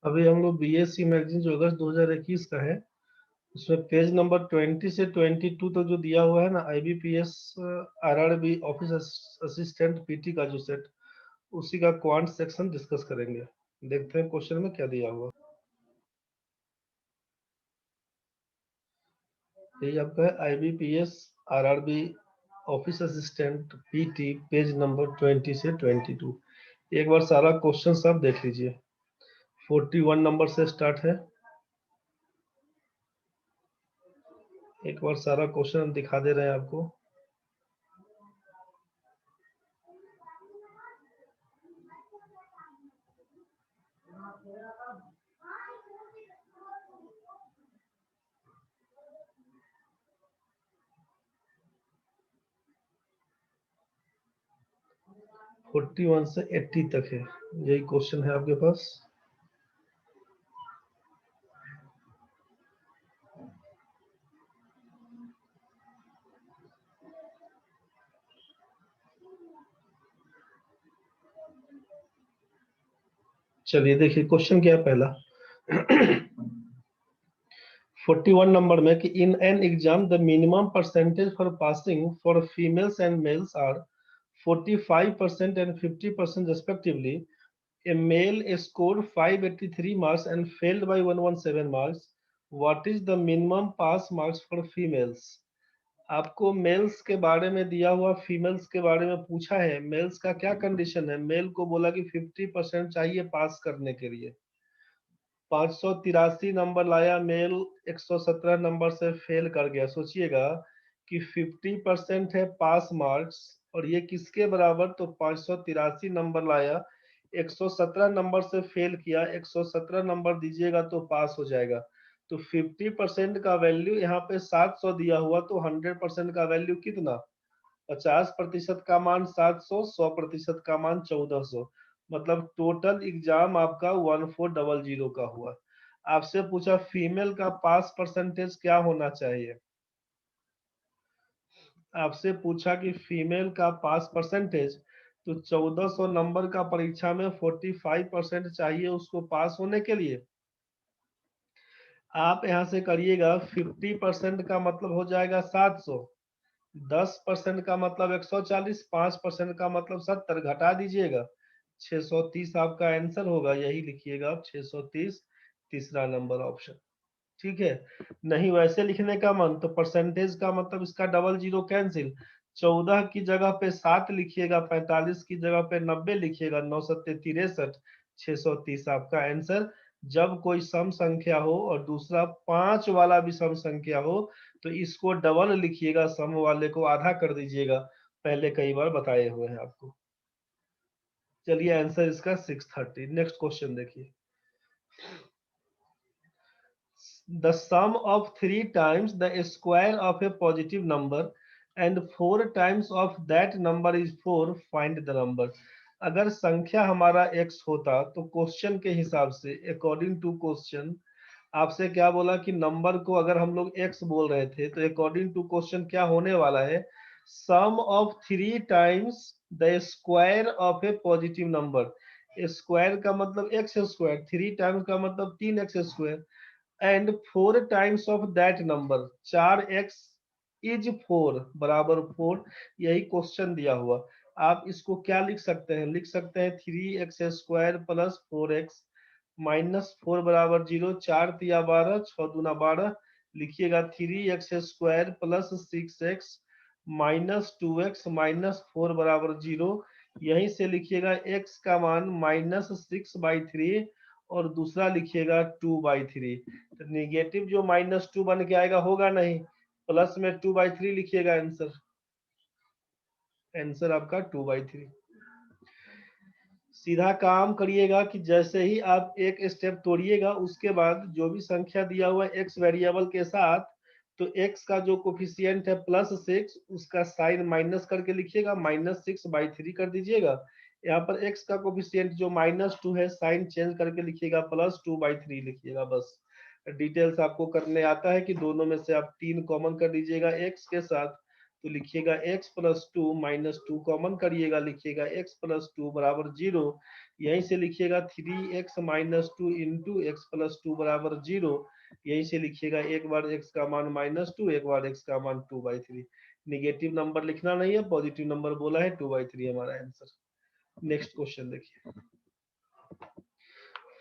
अभी हम लोग बीएससी मैगजीन जो अगस्त 2021 का है, उसमें पेज नंबर 20 से 22 तक जो दिया हुआ है ना, IBPS RRB office assistant PT का जो सेट, उसी का क्वांट सेक्शन डिस्कस करेंगे। देखते हैं क्वेश्चन में क्या दिया हुआ। यही आपका है IBPS RRB office assistant PT, page number 20 से 22। एक बार सारा क्वेश्चन सब देख लीजिए। 41 नंबर से स्टार्ट है। एक बार सारा क्वेश्चन हम दिखा दे रहे हैं आपको। फोर्टी वन से 80 तक है, यही क्वेश्चन है आपके पास। चलिए देखिए क्वेश्चन क्या है पहला। 41 नंबर में कि in an exam the minimum percentage for passing for females and males are 45% and 50% respectively. A male scored 583 marks and failed by 117 marks. What is the minimum pass marks for females? आपको mails के बारे में दिया हुआ, females के बारे में पूछा है। मेल्स का क्या कंडीशन है? मेल को बोला कि 50% चाहिए पास करने के लिए। 583 नंबर लाया मेल, 117 नंबर से फेल कर गया। सोचिएगा कि 50% है पास मार्क्स, और ये किसके बराबर? तो 583 नंबर लाया, 117 नंबर से फेल किया, 117 नंबर दीजिएगा तो पास हो जाएगा। तो 50% का वैल्यू यहाँ पे 700 दिया हुआ, तो 100% का वैल्यू कितना? 50% का मान 700, 100% का मान 1400। मतलब टोटल एग्जाम आपका 1400 का हुआ। आपसे पूछा फीमेल का पास परसेंटेज क्या होना चाहिए। आपसे पूछा कि फीमेल का पास परसेंटेज, तो 1400 नंबर का परीक्षा में 45% चाहिए उसको पास होने के लिए। आप यहां से करिएगा, 50% का मतलब हो जाएगा 700, 10% का मतलब 140, 5% का मतलब 70, घटा दीजिएगा 630 आपका आंसर होगा। यही लिखिएगा आप 630, तीसरा नंबर ऑप्शन। ठीक है। नहीं वैसे लिखने का मन तो परसेंटेज का मतलब इसका डबल जीरो कैंसिल, 14 की जगह पे 7 लिखिएगा, 45 की जगह पे 90 लिखिएगा, 9 7 63, 630 आपका आंसर। जब कोई सम संख्या हो और दूसरा 5 वाला भी सम संख्या हो, तो इसको डबल लिखिएगा, सम वाले को आधा कर दीजिएगा। पहले कई बार बताए हुए हैं आपको। चलिए आंसर इसका 630। नेक्स्ट क्वेश्चन देखिए। The sum of 3 times the square of a positive number and 4 times of that number is 4. Find the number. अगर संख्या हमारा x होता तो क्वेश्चन के हिसाब से, अकॉर्डिंग टू क्वेश्चन, आपसे क्या बोला कि नंबर को अगर हम लोग x बोल रहे थे, तो अकॉर्डिंग टू क्वेश्चन क्या होने वाला है? Sum of 3 times the square of a positive number. Square का मतलब एक्स स्क्वायर, 3 टाइम्स का मतलब 3x square, and 4 times of that number, 4x is 4 बराबर 4। यही क्वेश्चन दिया हुआ। आप इसको क्या लिख सकते हैं? लिख सकते हैं 3x square plus 4x minus 4 बराबर 0, 4 तिया 12, 6 दूना 12। लिखिएगा 3x square plus 6x minus 2x minus 4 बराबर 0। यहीं से लिखिएगा x का मान -6/3, और दूसरा लिखिएगा 2/3। तो निगेटिव जो -2 बन के आएगा होगा नहीं, प्लस में 2/3 लिखिएगा आंसर। आंसर आपका 2/3। सीधा काम करिएगा कि जैसे ही आप एक स्टेप तोड़िएगा, उसके बाद जो भी संख्या दिया हुआ है एक्स वेरिएबल के साथ, तो एक्स का जो कोफिशियंट है +6, उसका साइन माइनस करके लिखिएगा, -6/3 कर दीजिएगा। यहाँ पर एक्स का कोफिशियंट जो -2 है, साइन चेंज करके लिखिएगा, +2/3 लिखिएगा। बस डिटेल्स आपको करने आता है कि दोनों में से आप 3 कॉमन कर दीजिएगा एक्स के साथ, तो लिखिएगा x plus two minus two common करिएगा, लिखिएगा x प्लस टू बराबर 0। यहीं से लिखिएगा 3x minus two into x plus two बराबर 0। यहीं से लिखिएगा एक बार x का मान माइनस टू, एक बार x का मान 2/3। निगेटिव नंबर लिखना नहीं है, पॉजिटिव नंबर बोला है, 2/3 हमारा आंसर। नेक्स्ट क्वेश्चन देखिए,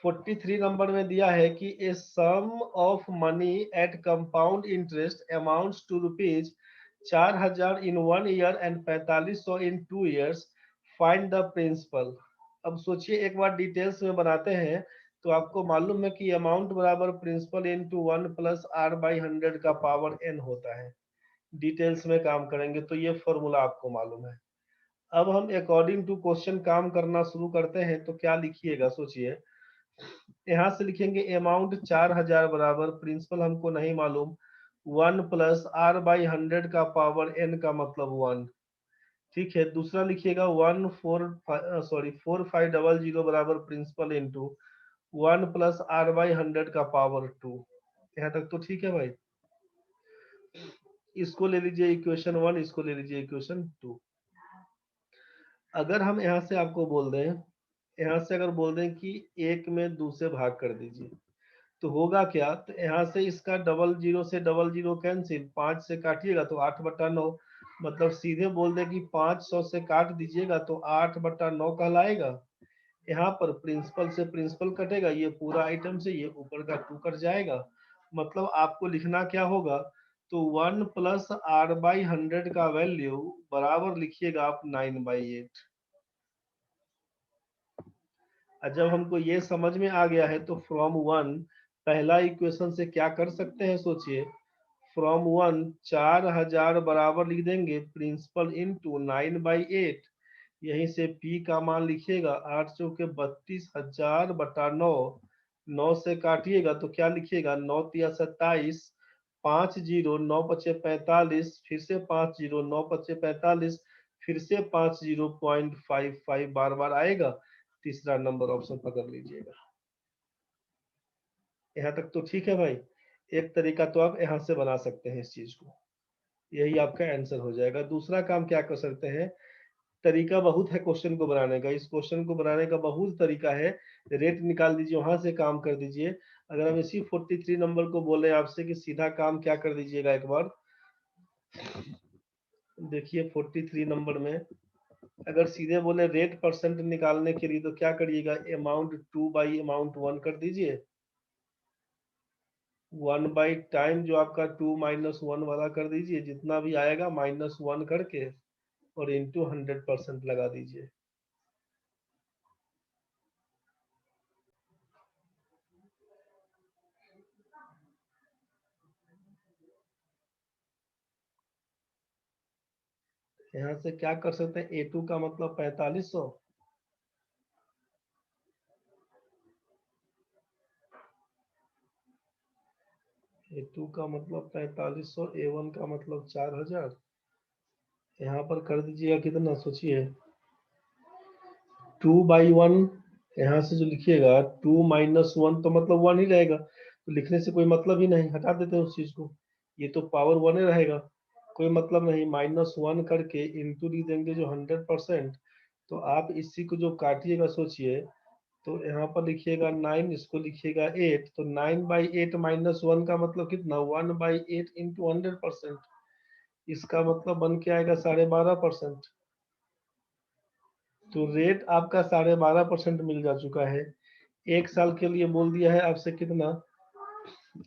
43 नंबर में दिया है कि a sum of money at compound interest amounts to rupees 4000 in 1 year and 4500 in 2 years, find the principal. अब सोचिए एक बार डिटेल्स में बनाते हैं, तो आपको मालूम है कि अमाउंट बराबर प्रिंसिपल इंटू 1 + r/100 का पावर n होता है। डिटेल्स में काम करेंगे तो ये फॉर्मूला आपको मालूम है। अब हम अकॉर्डिंग टू क्वेश्चन काम करना शुरू करते हैं, तो क्या लिखिएगा सोचिए। यहाँ से लिखेंगे अमाउंट 4000 बराबर प्रिंसिपल हमको नहीं मालूम, 1 + r/100 का पावर n का मतलब 1। ठीक है, दूसरा लिखिएगा 4500 बराबर प्रिंसिपल इंटू 1 + r/100 का पावर 2। यहाँ तक तो ठीक है भाई। इसको ले लीजिए इक्वेशन 1, इसको ले लीजिए इक्वेशन 2। अगर हम यहाँ से आपको बोल दें, यहाँ से अगर बोल दें कि एक में 2 से भाग कर दीजिए, तो होगा क्या। तो यहाँ से इसका डबल जीरो से डबल जीरो कैंसिल, 5 से काटिएगा तो 8/9, मतलब सीधे बोल दे कि 500 से काट दीजिएगा तो 8/9 कहलाएगा। यहाँ पर प्रिंसिपल से प्रिंसिपल कटेगा, ये पूरा आइटम से ये ऊपर का 2 कट जाएगा। मतलब आपको लिखना क्या होगा, तो 1 + r/100 का वैल्यू बराबर लिखिएगा आप 9/8। जब हमको ये समझ में आ गया है तो फ्रॉम 1 पहला इक्वेशन से क्या कर सकते हैं सोचिए। फ्रॉम 1 4000 बराबर लिख देंगे प्रिंसिपल इंटू 9/8। यहीं से p का मान लिखिएगा 8 चौके 32,000/9। 9 से काटिएगा तो क्या लिखिएगा, 9 तिया 27, 5 जीरो 9 पचे 45, फिर से 5 जीरो 9 पचे 45, फिर से 5 जीरो 0.55 बार बार आएगा। तीसरा नंबर ऑप्शन पकड़ लीजिएगा। यहाँ तक तो ठीक है भाई। एक तरीका तो आप यहाँ से बना सकते हैं इस चीज को, यही आपका आंसर हो जाएगा। दूसरा काम क्या कर सकते हैं, तरीका बहुत है क्वेश्चन को बनाने का, इस क्वेश्चन को बनाने का बहुत तरीका है। रेट निकाल दीजिए, वहां से काम कर दीजिए। अगर हम इसी 43 नंबर को बोले आपसे कि सीधा काम क्या कर दीजिएगा एक बार देखिए। 43 नंबर में अगर सीधे बोले रेट परसेंट निकालने के लिए तो क्या करिएगा, अमाउंट 2/अमाउंट 1 कर दीजिए। 1 टाइम जो आपका 2 - 1 वाला कर दीजिए, जितना भी आएगा -1 करके और इंटू 100% लगा दीजिए। यहाँ से क्या कर सकते हैं, A2 का मतलब 4500, A2 का मतलब 4500, A1 का मतलब 4000। यहाँ पर कर दीजिएगा कितना सोचिए, 2/1। यहाँ से जो लिखिएगा 2 - 1 तो मतलब 1 ही रहेगा, तो लिखने से कोई मतलब ही नहीं, हटा देते हैं उस चीज को। ये तो पावर 1 ही रहेगा, कोई मतलब नहीं। -1 करके इंटू लिख देंगे जो 100%। तो आप इसी को जो काटिएगा सोचिए, तो यहाँ पर लिखिएगा 9, इसको लिखिएगा 8, तो 9/8 -1 का मतलब कितना, 1/8 इंटू 100%। इसका मतलब बन के आएगा 12.5%। तो रेट आपका 12.5% मिल जा चुका है। एक साल के लिए बोल दिया है आपसे कितना,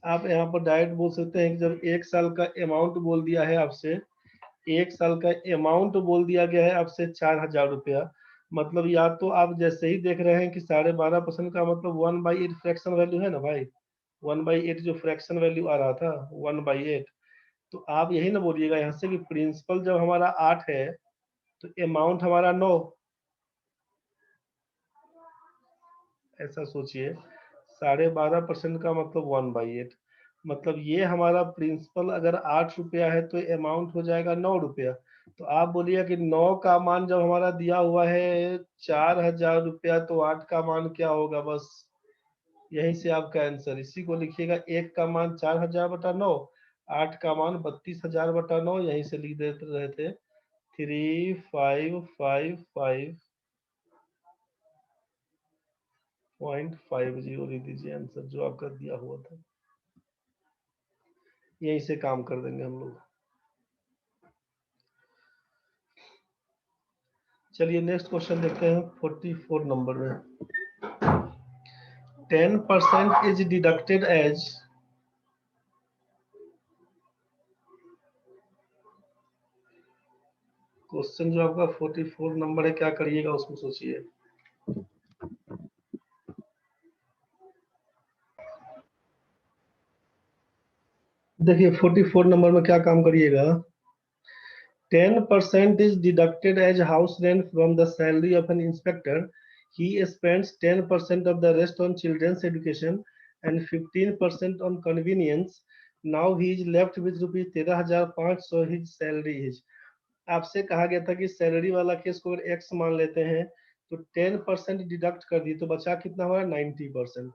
आप यहाँ पर डायरेक्ट बोल सकते हैं कि जब एक साल का अमाउंट बोल दिया है आपसे, एक साल का अमाउंट बोल दिया गया है आपसे 4000 रुपया, मतलब या तो आप जैसे ही देख रहे हैं कि 12.5% का मतलब 1/8 फ्रैक्शन वैल्यू है ना भाई। 1/8 जो फ्रैक्शन वैल्यू आ रहा था 1/8, तो आप यही ना बोलिएगा यहाँ से कि प्रिंसिपल जब हमारा 8 है तो अमाउंट हमारा 9। ऐसा सोचिए, 12.5% का मतलब 1/8, मतलब ये हमारा प्रिंसिपल अगर 8 रुपया है तो अमाउंट हो जाएगा 9 रुपया। तो आप बोलिए कि 9 का मान जब हमारा दिया हुआ है 4000 रुपया, तो 8 का मान क्या होगा, बस यहीं से आपका आंसर। इसी को लिखिएगा, एक का मान 4000/9 8 का मान 32,000/9, यहीं से लिख देते रहे थे 3555.50 लिख दीजिए आंसर जो आपका दिया हुआ था, यहीं से काम कर देंगे हम लोग। चलिए नेक्स्ट क्वेश्चन देखते हैं 44 नंबर में। 10% इज डिडक्टेड एज, क्वेश्चन जो आपका 44 नंबर है क्या करिएगा उसमें सोचिए। देखिए 44 नंबर में क्या काम करिएगा। 10% is deducted as house rent from the salary of an inspector. He spends 10% of the rest on children's education and 15% on convenience. Now he is left with rupees 13,500. His salary is, आपसे कहा गया था कि salary वाला case को अगर x मान लेते हैं तो 10% डिडक्ट कर दिए तो बचा कितना हुआ 90%।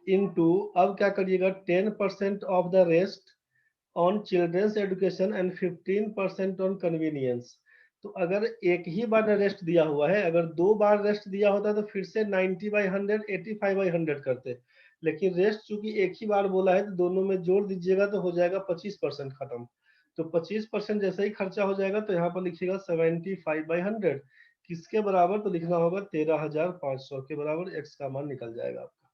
इनटू अब क्या करिएगा 10% of the rest on children's education and 15% on convenience. तो अगर एक ही बार रेस्ट दिया हुआ है, अगर 2 बार रेस्ट दिया होता तो फिर से 90/100 85/100 करते, लेकिन रेस्ट चूंकि एक ही बार बोला है तो दोनों में जोड़ दीजिएगा तो हो जाएगा 25% खत्म। तो 25% जैसे ही खर्चा हो जाएगा तो यहाँ पर लिखिएगा 75/100 किसके बराबर, तो लिखना होगा 13,500 के बराबर, एक्स का मान निकल जाएगा आपका।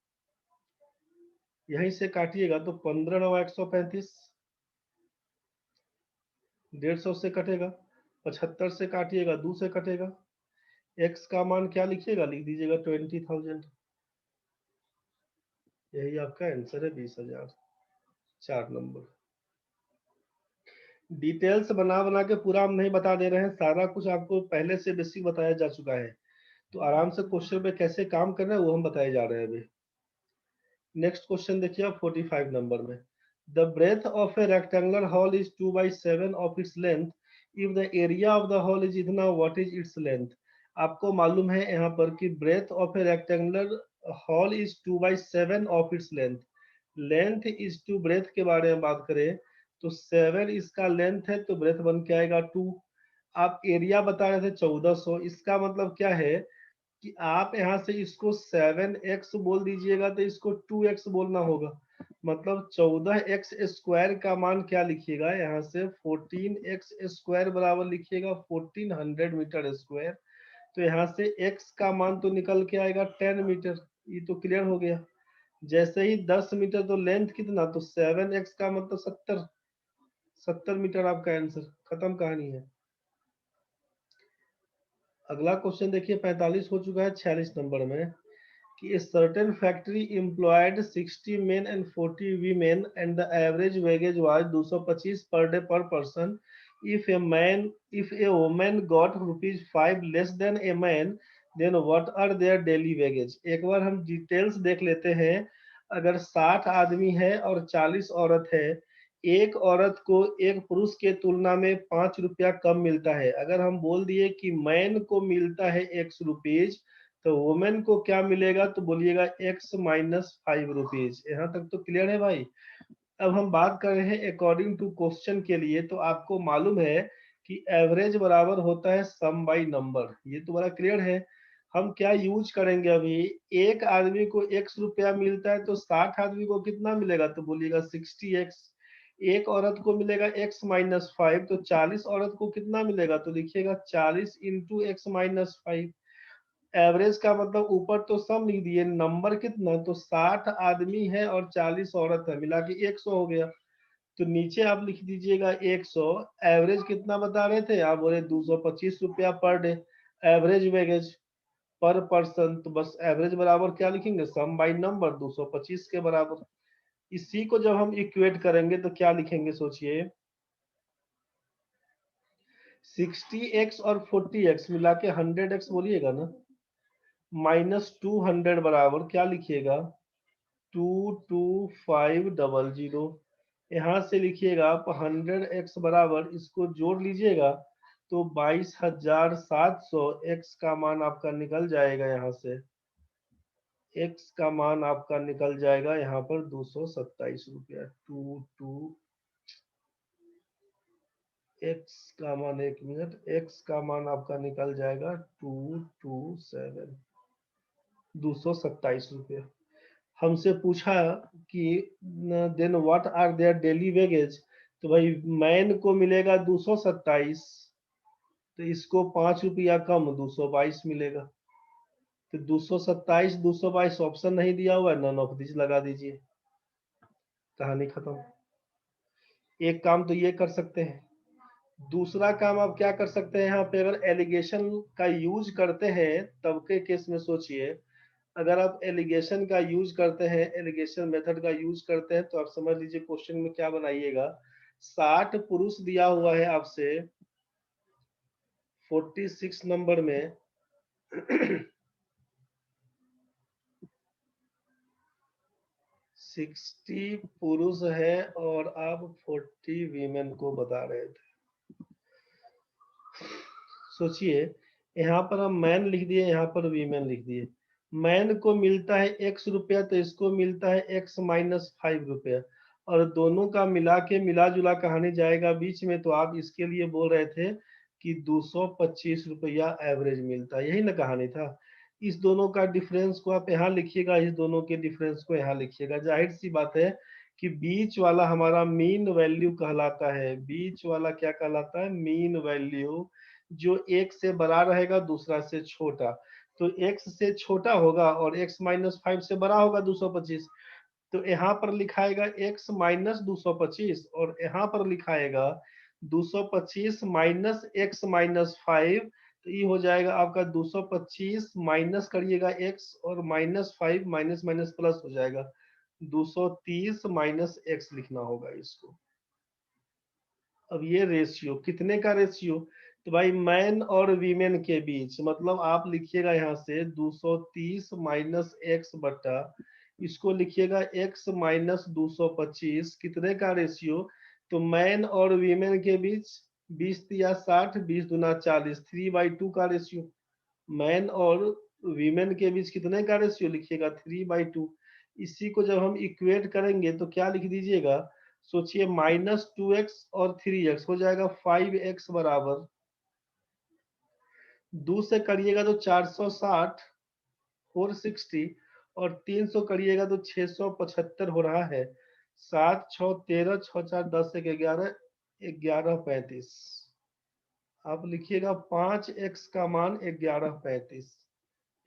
यहीं से काटिएगा तो 15 9 135, 150 से कटेगा, 75 से काटिएगा 2 से कटेगा, एक्स का मान क्या लिखिएगा, लिख दीजिएगा 20,000। यही आपका आंसर है 20,000। 4 नंबर। डिटेल्स बना बना के पूरा हम नहीं बता दे रहे हैं, सारा कुछ आपको पहले से बेसिक बताया जा चुका है, तो आराम से क्वेश्चन पे कैसे काम करना है वो हम बताए जा रहे हैं अभी। नेक्स्ट क्वेश्चन देखिए आप 45 नंबर में। The breadth of a rectangular hall is 2/7 of its length, if the area of the hall is इतना, व्हाट इज इट्स लेंथ। आपको मालूम है यहाँ पर कि breadth of a rectangular hall is 2/7 of its length. Length is two breadth के बारे में बात करें तो 7 इसका लेंथ है तो ब्रेथ बन के आएगा 2। आप एरिया बता रहे थे 1400, इसका मतलब क्या है कि आप यहाँ से इसको 7x बोल दीजिएगा तो इसको 2x बोलना होगा, मतलब 14x² का मान क्या लिखिएगा यहाँ से 14x² बराबर लिखिएगा 1400 मीटर स्क्वायर। तो यहाँ से x का मान तो निकल के आएगा 10 मीटर, ये तो क्लियर हो गया। जैसे ही 10 मीटर तो लेंथ कितना, तो 7x का मतलब 70 मीटर आपका आंसर, खत्म कहानी है। अगला क्वेश्चन देखिए 45 हो चुका है 46 नंबर में कि a certain factory employed 60 men and 40 women and the average wages was 225 per day per person. If a woman got rupees 5 less than a man, then what are their daily wages? एक बार हम details देख लेते हैं। अगर 60 आदमी है और 40 औरत है, एक औरत को एक पुरुष के तुलना में 5 रुपया कम मिलता है। अगर हम बोल दिए कि मैन को मिलता है x रुपीज तो वुमेन को क्या मिलेगा, तो बोलिएगा x-5 रुपीज। यहाँ तक तो क्लियर है भाई। अब हम बात कर रहे हैं अकॉर्डिंग टू क्वेश्चन के लिए, तो आपको मालूम है कि एवरेज बराबर होता है सम बाई नंबर, ये तो बड़ा क्लियर है। हम क्या यूज करेंगे अभी, एक आदमी को x रुपया मिलता है तो 60 आदमी को कितना मिलेगा, तो बोलिएगा 60x। एक औरत को मिलेगा x-5 तो 40 औरत को कितना मिलेगा, तो लिखिएगा 40 इंटू x-5। एवरेज का मतलब ऊपर तो सम लिख दिए, नंबर कितना, तो 60 आदमी है और 40 औरत है, मिला के 100 हो गया। तो नीचे आप लिख दीजिएगा 100। एवरेज कितना बता रहे थे, आप बोले 225 रुपया पर डे एवरेज वेगेज पर पर्सन, तो बस एवरेज बराबर क्या लिखेंगे, सम बाई नंबर 225 के बराबर। इसी को जब हम इक्वेट करेंगे तो क्या लिखेंगे सोचिए, 60x और 40x मिला के 100x बोलिएगा ना, -200 बराबर क्या लिखिएगा 22500। यहाँ से लिखिएगा आप 100x बराबर, इसको जोड़ लीजिएगा तो 22,700 x का मान आपका निकल जाएगा यहाँ से एक्स का मान आपका निकल जाएगा यहाँ पर 227 रुपया। 2 एक्स का मान, 1 मिनट, एक्स का मान आपका निकल जाएगा 227, 227 रुपये। हमसे पूछा कि then what are their daily wages, तो भाई मैन को मिलेगा 227, तो इसको 5 रुपया कम 222 मिलेगा। तो 227, 222 ऑप्शन नहीं दिया हुआ है, नन ऑफ दिस लगा दीजिए, कहानी खत्म। एक काम तो ये कर सकते हैं। दूसरा काम आप क्या कर सकते हैं, यहाँ पे अगर एलिगेशन का यूज करते हैं तब के केस में सोचिए। अगर आप एलिगेशन का यूज करते हैं, एलिगेशन मेथड का यूज करते हैं, तो आप समझ लीजिए क्वेश्चन में क्या बनाइएगा। 60 पुरुष दिया हुआ है आपसे 46 नंबर में 60 पुरुष है और आप 40 वीमेन को बता रहे थे। सोचिए, यहाँ पर हम मैन लिख दिए, यहाँ पर वीमेन लिख दिए। मैन को मिलता है x रुपया, तो इसको मिलता है x माइनस 5 रुपया, और दोनों का मिला के मिला जुला कहानी जाएगा बीच में। तो आप इसके लिए बोल रहे थे कि 225 रुपया एवरेज मिलता है, यही ना कहानी था। इस दोनों का डिफरेंस को आप यहाँ लिखिएगा, इस दोनों के डिफरेंस को यहाँ लिखिएगा। जाहिर सी बात है कि बीच वाला हमारा मीन वैल्यू कहलाता है। बीच वाला क्या कहलाता है? Mean value. जो एक से बड़ा रहेगा, दूसरा से छोटा। तो x से छोटा होगा और x माइनस 5 से बड़ा होगा 225। तो यहाँ पर लिखाएगा x माइनस 225 और यहाँ पर लिखाएगा 225 माइनस x माइनस 5। तो ये हो जाएगा आपका 225 माइनस करिएगा x और माइनस 5, माइनस माइनस प्लस हो जाएगा 230 माइनस x लिखना होगा इसको। अब ये रेशियो कितने का रेशियो? तो भाई मैन और वीमेन के बीच, मतलब आप लिखिएगा यहाँ से 230 माइनस एक्स बट्टा, इसको लिखिएगा x माइनस 225, कितने का रेशियो? तो मैन और वीमेन के बीच 20 या 60, 20 दूना 40, 3/2 का रेशियो। मैन और वीमेन के बीच कितने का रेशियो लिखिएगा? 3/2। इसी को जब हम इक्वेट करेंगे तो क्या लिख दीजिएगा? सोचिए, -2x और 3x हो जाएगा 5x बराबर, 2 से करिएगा तो 460, 460, और 300 करिएगा तो 675 हो रहा है। 7 6 13, 6 4 10 1 11, 11:35। आप लिखिएगा 5x का मान 11:35।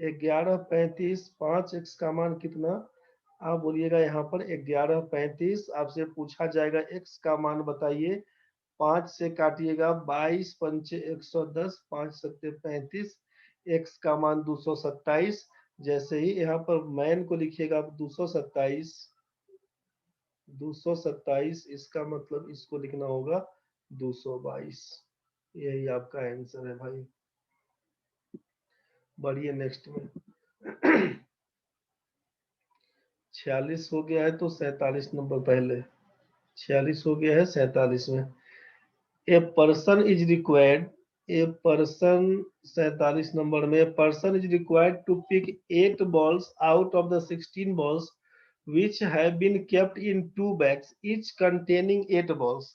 11:35, 5x का मान कितना? आप बोलिएगा यहाँ पर 11:35। आपसे पूछा जाएगा x का मान बताइए। 5 से काटिएगा, 22 पंचे 110, 5 सत्ते 35, x का मान 227। जैसे ही यहाँ पर मैन को लिखिएगा आप 227, 227, इसका मतलब इसको लिखना होगा 222। यही आपका आंसर है भाई। बढ़िए, नेक्स्ट में 46 हो गया है तो 47 नंबर पहले, 46 हो गया है 47 में। A person is required, a person 47 number में, person is required to pick 8 balls out of the 16 balls which have been kept in 2 bags each containing 8 balls.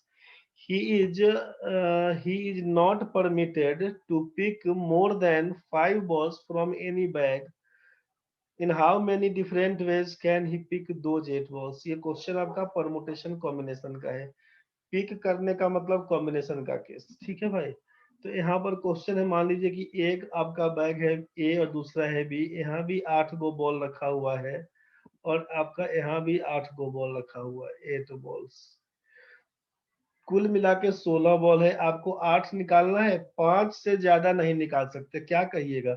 He is not permitted to pick more than 5 balls from any bag. In how many different ways can he pick those 8 balls? ये question आपका permutation combination का है। Pick करने का मतलब combination का case, ठीक है भाई। तो यहाँ पर क्वेश्चन है, मान लीजिए कि एक आपका बैग है ए और दूसरा है बी, यहाँ भी 8 गो बॉल रखा हुआ है और आपका यहाँ भी 8 गो बॉल रखा हुआ है, 8 बॉल्स। कुल मिला के 16 बॉल है, आपको 8 निकालना है, 5 से ज्यादा नहीं निकाल सकते। क्या कहिएगा?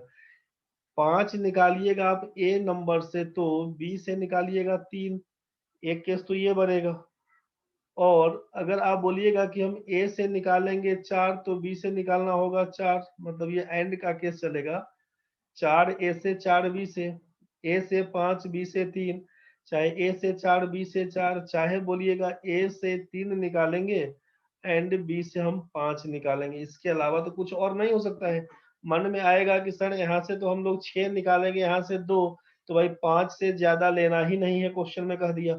5 निकालिएगा आप ए नंबर से तो बी से निकालिएगा 3। एक केस तो ये बनेगा, और अगर आप बोलिएगा कि हम ए से निकालेंगे 4 तो बी से निकालना होगा 4, मतलब ये एंड का केस चलेगा। 4 ए से, 4 बी से, ए से 5 बी से 3, चाहे ए से 4 बी से 4, चाहे बोलिएगा ए से 3 निकालेंगे एंड बी से हम 5 निकालेंगे। इसके अलावा तो कुछ और नहीं हो सकता है। मन में आएगा कि सर यहाँ से तो हम लोग 6 निकालेंगे, यहाँ से 2, तो भाई 5 से ज्यादा लेना ही नहीं है, क्वेश्चन में कह दिया।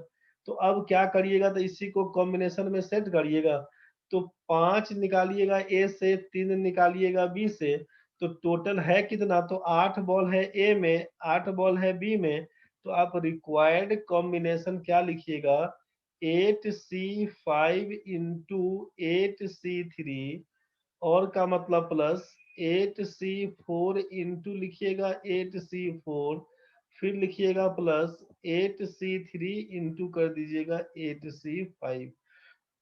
तो अब क्या करिएगा, तो इसी को कॉम्बिनेशन में सेट करिएगा। तो 5 निकालिएगा ए से, 3 निकालिएगा बी से, तो टोटल है कितना, तो 8 बॉल है ए में, 8 बॉल है बी में। तो आप रिक्वायर्ड कॉम्बिनेशन क्या लिखिएगा, 8C5 इंटू 8C3, और का मतलब प्लस 8C4 इंटू लिखिएगा 8C4, फिर लिखिएगा प्लस 8C3 इंटू कर दीजिएगा 8C5।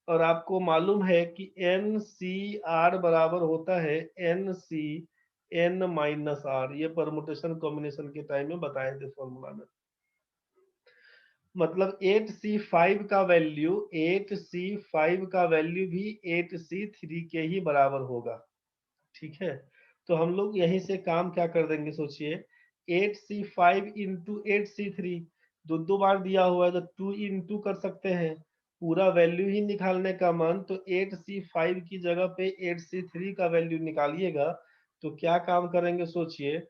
और आपको मालूम है कि NCR बराबर होता है NC(n-R), ये परमुटेशन कॉम्बिनेशन के टाइम में बताए थे फॉर्मूला में। मतलब 8C5 का वैल्यू, 8C5 का वैल्यू भी 8C3 के ही बराबर होगा। ठीक है, तो हम लोग यहीं से काम क्या कर देंगे, सोचिए 8C5 इंटू 8C3, दो बार दिया हुआ है तो 2 इंटू कर सकते हैं, पूरा वैल्यू ही निकालने का मन, तो 8C5 की जगह पे 8C3 का वैल्यू निकालिएगा। तो क्या काम करेंगे सोचिए,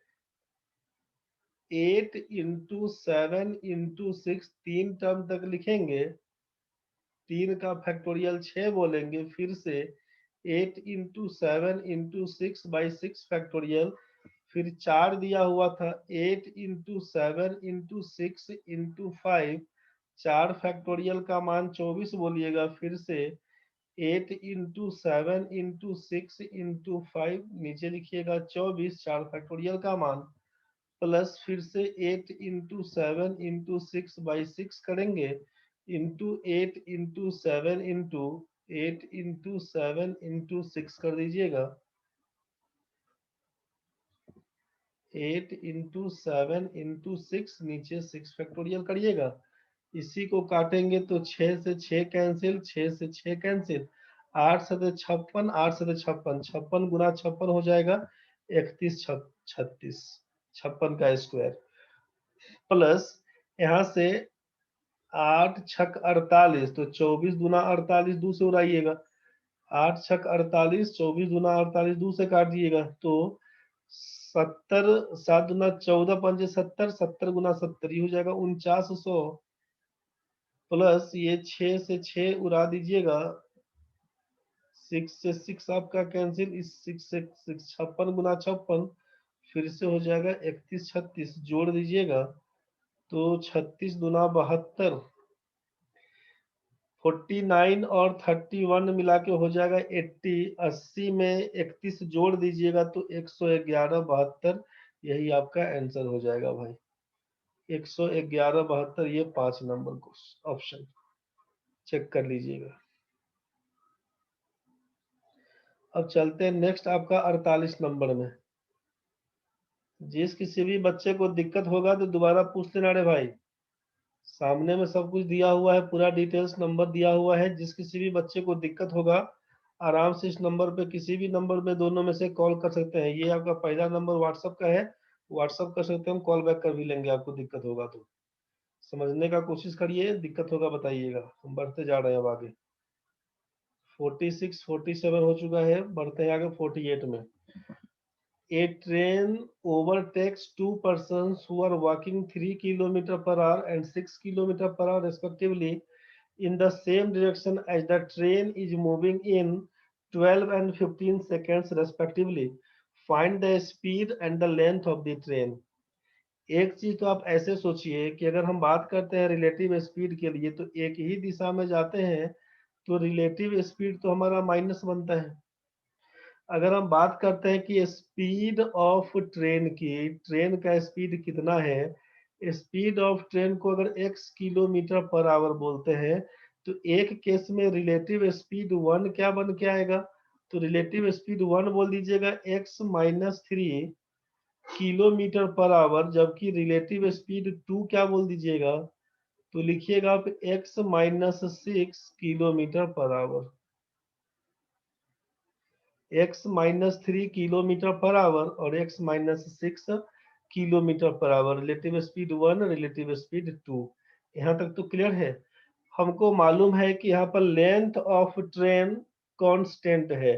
8 इंटू 7 इंटू 6, 3 टर्म तक लिखेंगे, 3 का फैक्टोरियल 6 बोलेंगे, फिर से 8 इंटू 7 इंटू 6/6 फैक्टोरियल, फिर 4 दिया हुआ था, 8 इंटू 7 इंटू 6 इंटू 5, 4 फैक्टोरियल का मान 24 बोलिएगा, फिर से 8 इंटू 7 इंटू 6 इंटू 5, नीचे लिखिएगा 24, 4 फैक्टोरियल का मान, प्लस फिर से 8 इंटू 7 इंटू 6/6 करेंगे, into 8 into 7 into 8 into 7 into 6 कर दीजिएगा, 8 इंटू 7 इंटू 6, नीचे 6 फैक्टोरियल करिएगा। इसी को काटेंगे तो 6 से 6 कैंसिल, 6 से 6 कैंसिल, 8 से 56, 8 से 56, 56 गुना 56 हो जाएगा 31 36, 56 का स्क्वायर, प्लस यहाँ से 8 छक 48, तो 24 दूना 48, 2 से उड़ाइएगा, 8 छक 48, 24 दूना 48, 2 से काट दिएगा, तो 70, 7 दूना 14 पंजे 70, 70 गुना 70 ही हो जाएगा 4900, प्लस ये 6 से 6 उड़ा दीजिएगा, 6 से 6 आपका कैंसिल, इस 6 से 6, 56 गुना 56, फिर से हो जाएगा 31 36, जोड़ दीजिएगा, तो 36 दूना 72, 49 और 31 मिला के हो जाएगा 80, 80 में 31 जोड़ दीजिएगा तो 111 72, यही आपका आंसर हो जाएगा भाई, 111 72, ये 5 नंबर को ऑप्शन चेक कर लीजिएगा। अब चलते हैं नेक्स्ट आपका 48 नंबर में। जिस किसी भी बच्चे को दिक्कत होगा तो दोबारा पूछ लेना रे भाई, सामने में सब कुछ दिया हुआ है, पूरा डिटेल्स नंबर दिया हुआ है। जिस किसी भी बच्चे को दिक्कत होगा आराम से इस नंबर पे, किसी भी नंबर में दोनों में से कॉल कर सकते हैं। ये आपका पहला नंबर व्हाट्सअप का है, व्हाट्सअप कर सकते हैं, कॉल बैक कर भी लेंगे आपको दिक्कत होगा तो। समझने का कोशिश करिए, दिक्कत होगा बताइएगा। हम बढ़ते जा रहे हैं अब आगे, 46 47 हो चुका है, बढ़ते हैं आगे 48 में। A train overtakes two persons who are walking 3 kilometers per hour and 6 kilometers per hour respectively in the same direction as the train is moving in 12 and 15 seconds respectively. Find the speed and the length of the train. एक चीज तो आप ऐसे सोचिए कि अगर हम बात करते हैं रिलेटिव स्पीड के लिए, तो एक ही दिशा में जाते हैं तो रिलेटिव स्पीड तो हमारा माइनस बनता है। अगर हम बात करते हैं कि स्पीड ऑफ ट्रेन की, ट्रेन का स्पीड कितना है, स्पीड ऑफ ट्रेन को अगर x किलोमीटर पर आवर बोलते हैं, तो एक केस में रिलेटिव स्पीड 1 क्या बन के आएगा, तो रिलेटिव स्पीड 1 बोल दीजिएगा x-3 किलोमीटर पर आवर, जबकि रिलेटिव स्पीड 2 क्या बोल दीजिएगा, तो लिखिएगा आप x-6 kilometre per hour, x-3 kilometre per hour और x-6 kilometre per hour. Relative speed 1, relative speed 2, यहाँ तक तो क्लियर है। हमको मालूम है कि यहाँ पर लेंथ ऑफ ट्रेन कांस्टेंट है,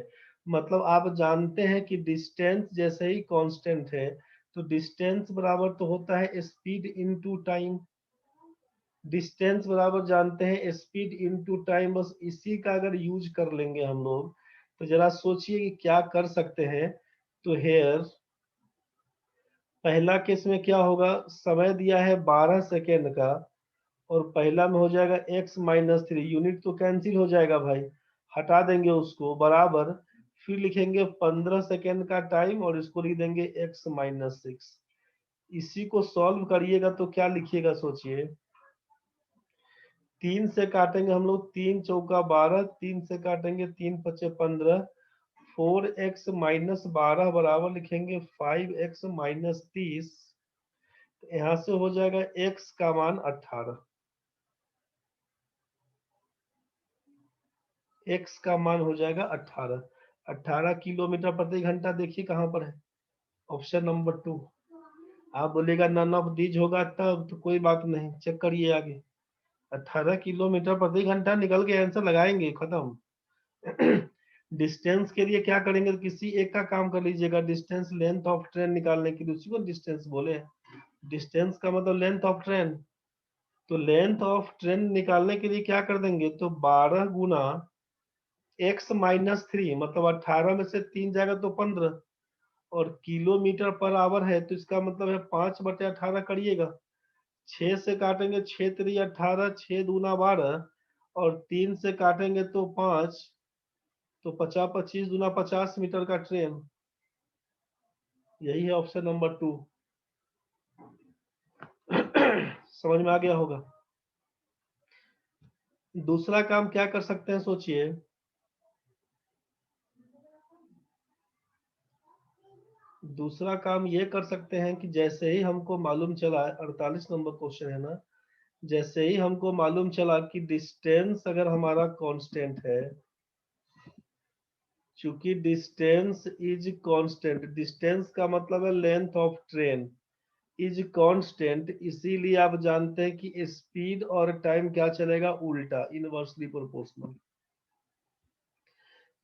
मतलब आप जानते हैं कि डिस्टेंस जैसे ही कांस्टेंट है तो डिस्टेंस बराबर तो होता है स्पीड इनटू टाइम। डिस्टेंस बराबर जानते हैं स्पीड इनटू टाइम, बस इसी का अगर यूज कर लेंगे हम लोग तो जरा सोचिए कि क्या कर सकते हैं। तो हेयर पहला केस में क्या होगा, समय दिया है 12 सेकेंड का, और पहला में हो जाएगा x-3, यूनिट तो कैंसिल हो जाएगा भाई, हटा देंगे उसको, बराबर फिर लिखेंगे 15 सेकेंड का टाइम और इसको लिख देंगे x-6। इसी को सॉल्व करिएगा तो क्या लिखिएगा सोचिए। 3 से काटेंगे हम लोग, 3 चौका 12, 3 से काटेंगे 3 पचे 15, 4x-12 बराबर लिखेंगे 5x-30। यहाँ से हो जाएगा x का मान 18। x का मान हो जाएगा 18। 18 किलोमीटर प्रति घंटा देखिए कहाँ पर है, ऑप्शन नंबर 2। आप बोलेगा नन ऑफ दीज होगा तब तो कोई बात नहीं, चेक करिए आगे। 18 किलोमीटर प्रति घंटा निकल के आंसर लगाएंगे, खत्म। डिस्टेंस के लिए क्या करेंगे, किसी एक का काम कर लीजिएगा। डिस्टेंस लेंथ ऑफ ट्रेन निकालने के लिए उसी को डिस्टेंस बोले हैं। डिस्टेंस का मतलब लेंथ ऑफ ट्रेन, तो लेंथ ऑफ ट्रेन निकालने के लिए क्या कर देंगे, तो 12 गुना x-3, मतलब 18 में से 3 जाएगा तो 15, और किलोमीटर पर आवर है तो इसका मतलब है 5/18 करिएगा। 6 से काटेंगे 6×3 = 18, 6×2 = 12, और 3 से काटेंगे तो 5, तो 50 25 दूना 50 मीटर का ट्रेन। यही है ऑप्शन नंबर 2। समझ में आ गया होगा। दूसरा काम क्या कर सकते हैं सोचिए। दूसरा काम ये कर सकते हैं कि जैसे ही हमको मालूम चला, 48 नंबर क्वेश्चन है ना, जैसे ही हमको मालूम चला कि डिस्टेंस अगर हमारा कांस्टेंट है, चूंकि डिस्टेंस इज कांस्टेंट, डिस्टेंस का मतलब है length of train is constant, इसीलिए आप जानते हैं कि स्पीड और टाइम क्या चलेगा, उल्टा, इनवर्सली प्रोपोर्शनल।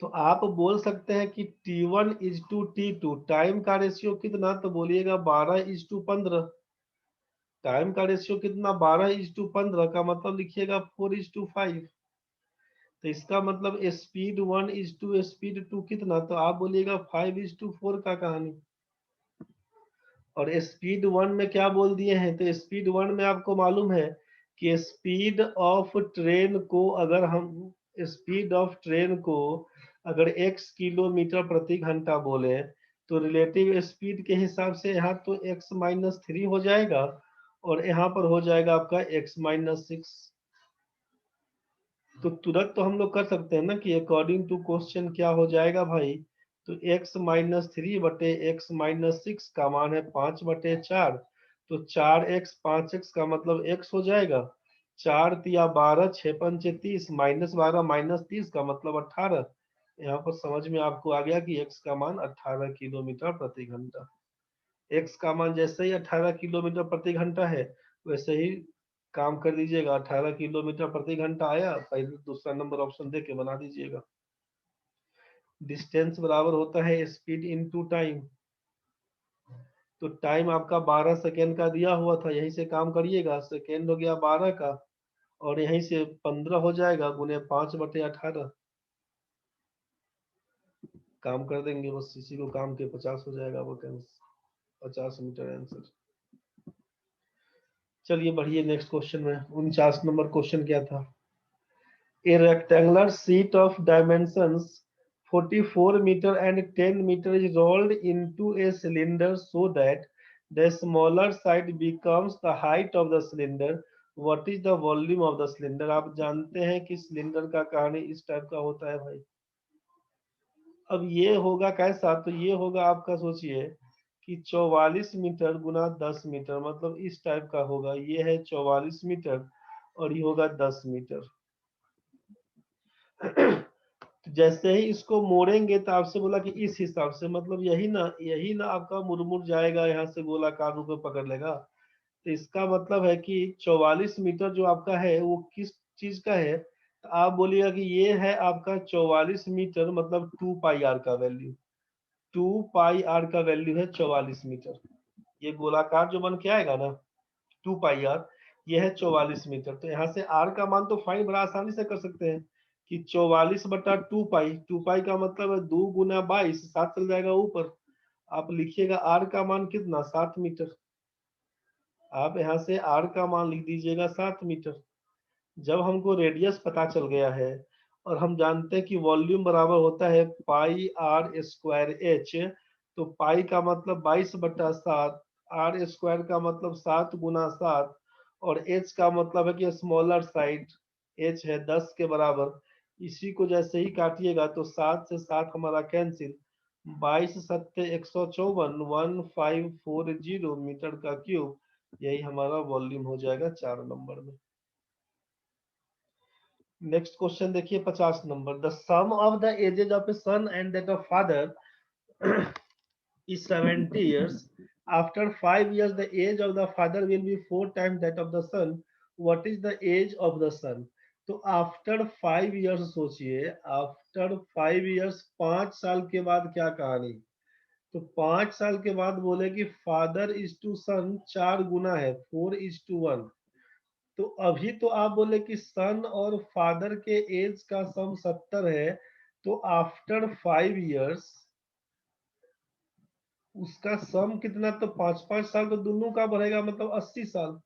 तो आप बोल सकते हैं कि T1:T2, टाइम का रेशियो कितना, तो बोलिएगा 12:15। टाइम का रेशियो कितना, 12:15 का मतलब लिखिएगा 4:5। तो इसका मतलब स्पीड 1:स्पीड 2 कितना, तो आप बोलिएगा 5:4 का कहानी। और स्पीड 1 में क्या बोल दिए हैं, तो स्पीड 1 में आपको मालूम है कि स्पीड ऑफ ट्रेन को अगर हम, स्पीड ऑफ ट्रेन को अगर x किलोमीटर प्रति घंटा बोले तो रिलेटिव स्पीड के हिसाब से यहाँ तो x-3 हो जाएगा, और यहाँ पर हो जाएगा आपका x-6। तो तुरंत तो हम लोग कर सकते हैं ना कि अकॉर्डिंग टू क्वेश्चन क्या हो जाएगा भाई, तो x-3/x-6 का मान है 5/4, तो 4x 5x का मतलब x हो जाएगा। 4×3 = 12, 6×5 = 30, -12 - 30 का मतलब 18। यहाँ पर समझ में आपको आ गया कि x का मान 18 किलोमीटर प्रति घंटा। x का मान जैसे ही 18 किलोमीटर प्रति घंटा है वैसे ही काम कर दीजिएगा। 18 किलोमीटर प्रति घंटा आया, पहले दूसरा नंबर ऑप्शन दे के बना दीजिएगा। डिस्टेंस बराबर होता है स्पीड इनटू टाइम, तो टाइम आपका 12 सेकेंड का दिया हुआ था, यहीं से काम करिएगा, सेकेंड हो गया 12 का, और यहीं से 15 हो जाएगा गुने 5/18, काम कर देंगे बस इसी को, काम के 50 हो जाएगा वो, 50 मीटर आंसर। चलिए बढ़िए, नेक्स्ट क्वेश्चन में 49 नंबर क्वेश्चन क्या था। A rectangular sheet of dimensions 44 meter and 10 meter is rolled into a cylinder so that the smaller side becomes the height of the cylinder. What is the volume of the cylinder? आप जानते हैं कि cylinder का कहानी इस type का होता है भाई। अब ये होगा कैसा, तो ये होगा आपका, सोचिए कि 44 मीटर गुना 10 मीटर, मतलब इस टाइप का होगा। ये है 44 मीटर और ये होगा 10 मीटर। तो जैसे ही इसको मोड़ेंगे तो आपसे बोला कि इस हिसाब से, मतलब यही ना आपका मुड़मुड़ जाएगा, यहाँ से गोलाकार रूप में पकड़ लेगा। तो इसका मतलब है कि 44 मीटर जो आपका है वो किस चीज का है, तो आप बोलिएगा कि ये है आपका 44 मीटर, मतलब 2πr का वैल्यू, 2πr का वैल्यू है 44 मीटर। ये गोलाकार जो बन के आएगा ना 2 पाई आर, ये है 44 मीटर। तो यहाँ से आर का मान तो फाइंड बड़ा आसानी से कर सकते हैं कि 44/2 पाई, 2 पाई का मतलब है 2 × 22, 7 चल जाएगा ऊपर। आप लिखिएगा आर का मान कितना, 7 मीटर। आप यहाँ से आर का मान लिख दीजिएगा 7 मीटर। जब हमको रेडियस पता चल गया है और हम जानते हैं कि वॉल्यूम बराबर होता है पाई आर स्क्वायर एच, तो पाई का मतलब 22/7, आर स्क्वायर का मतलब 7 × 7, और एच का मतलब है कि स्मॉलर साइड, एच है 10 के बराबर। इसी को जैसे ही काटिएगा तो 7 से 7 हमारा कैंसिल, 22×7=154, 1540 मीटर का क्यूब। यही हमारा वॉल्यूम हो जाएगा 4 नंबर में। नेक्स्ट क्वेश्चन देखिए 50 number. The sum of the ages of a son and that of father is 70 years. After 5 years, the age of the father will be 4 times that of the son. What is the age of the son? तो after 5 years सोचिए, after 5 years 5 साल के बाद क्या कहानी। तो 5 साल के बाद बोले कि फादर इज टू सन 4 गुना है, 4:1। तो अभी तो आप बोले कि सन और फादर के एज का सम 70 है, तो आफ्टर 5 years उसका सम कितना, तो 5-5 साल तो दोनों का बढ़ेगा, मतलब 80 साल।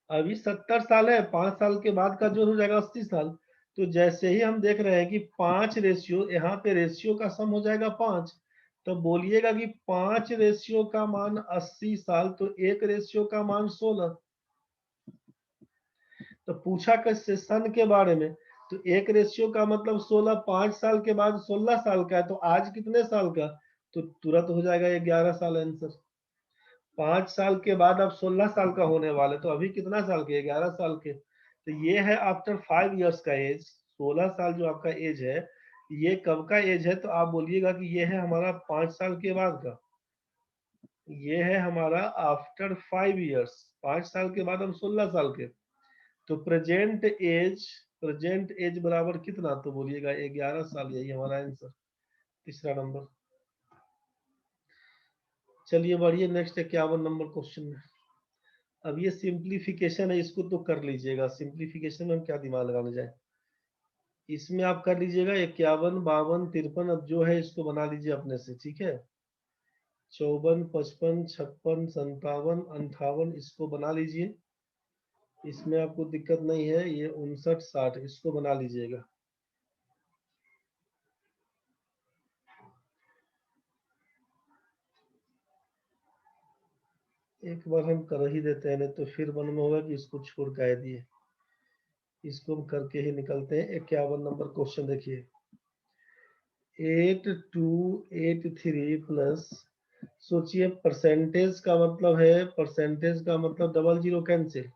अभी 70 साल है, 5 साल के बाद का जो हो जाएगा 80 साल। तो जैसे ही हम देख रहे हैं कि 5 रेशियो, यहाँ पे रेशियो का सम हो जाएगा 5, तो बोलिएगा कि 5 रेशियो का मान 80 साल, तो 1 रेशियो का मान 16। तो पूछा कैसे सन के बारे में, तो 1 रेशियो का मतलब 16, 5 साल के बाद 16 साल का है, तो आज कितने साल का, तो तुरंत हो जाएगा 11 साल आंसर। 5 साल के बाद अब 16 साल का होने वाले, तो अभी कितना साल के, 11 साल के। तो ये है आफ्टर 5 years का एज। 16 साल जो आपका एज है, ये कब का एज है, तो आप बोलिएगा कि ये है हमारा 5 साल के बाद का। ये है हमारा आफ्टर 5 years, 5 साल के बाद हम 16 साल के। तो प्रेजेंट एज बराबर कितना, तो बोलिएगा 11 साल। यही हमारा आंसर, तीसरा नंबर। चलिए बढ़िए, नेक्स्ट 51 नंबर क्वेश्चन में। अब ये सिंप्लीफिकेशन है, इसको तो कर लीजिएगा। सिंप्लीफिकेशन में हम क्या दिमाग लगाने जाए, इसमें आप कर लीजिएगा 51, 52, 53। अब जो है इसको बना लीजिए अपने से, ठीक है। 54, 55, 56, 57, 58 इसको बना लीजिए। इसमें आपको दिक्कत नहीं है। ये 59, 60 इसको बना लीजिएगा। एक बार हम कर ही देते हैं, नहीं तो फिर मन में होगा कि इसको छोड़ कर दिए। इसको हम करके ही निकलते हैं। 51 नंबर क्वेश्चन देखिए। 8283 प्लस, सोचिए परसेंटेज का मतलब है, परसेंटेज का मतलब डबल जीरो कैंसिल।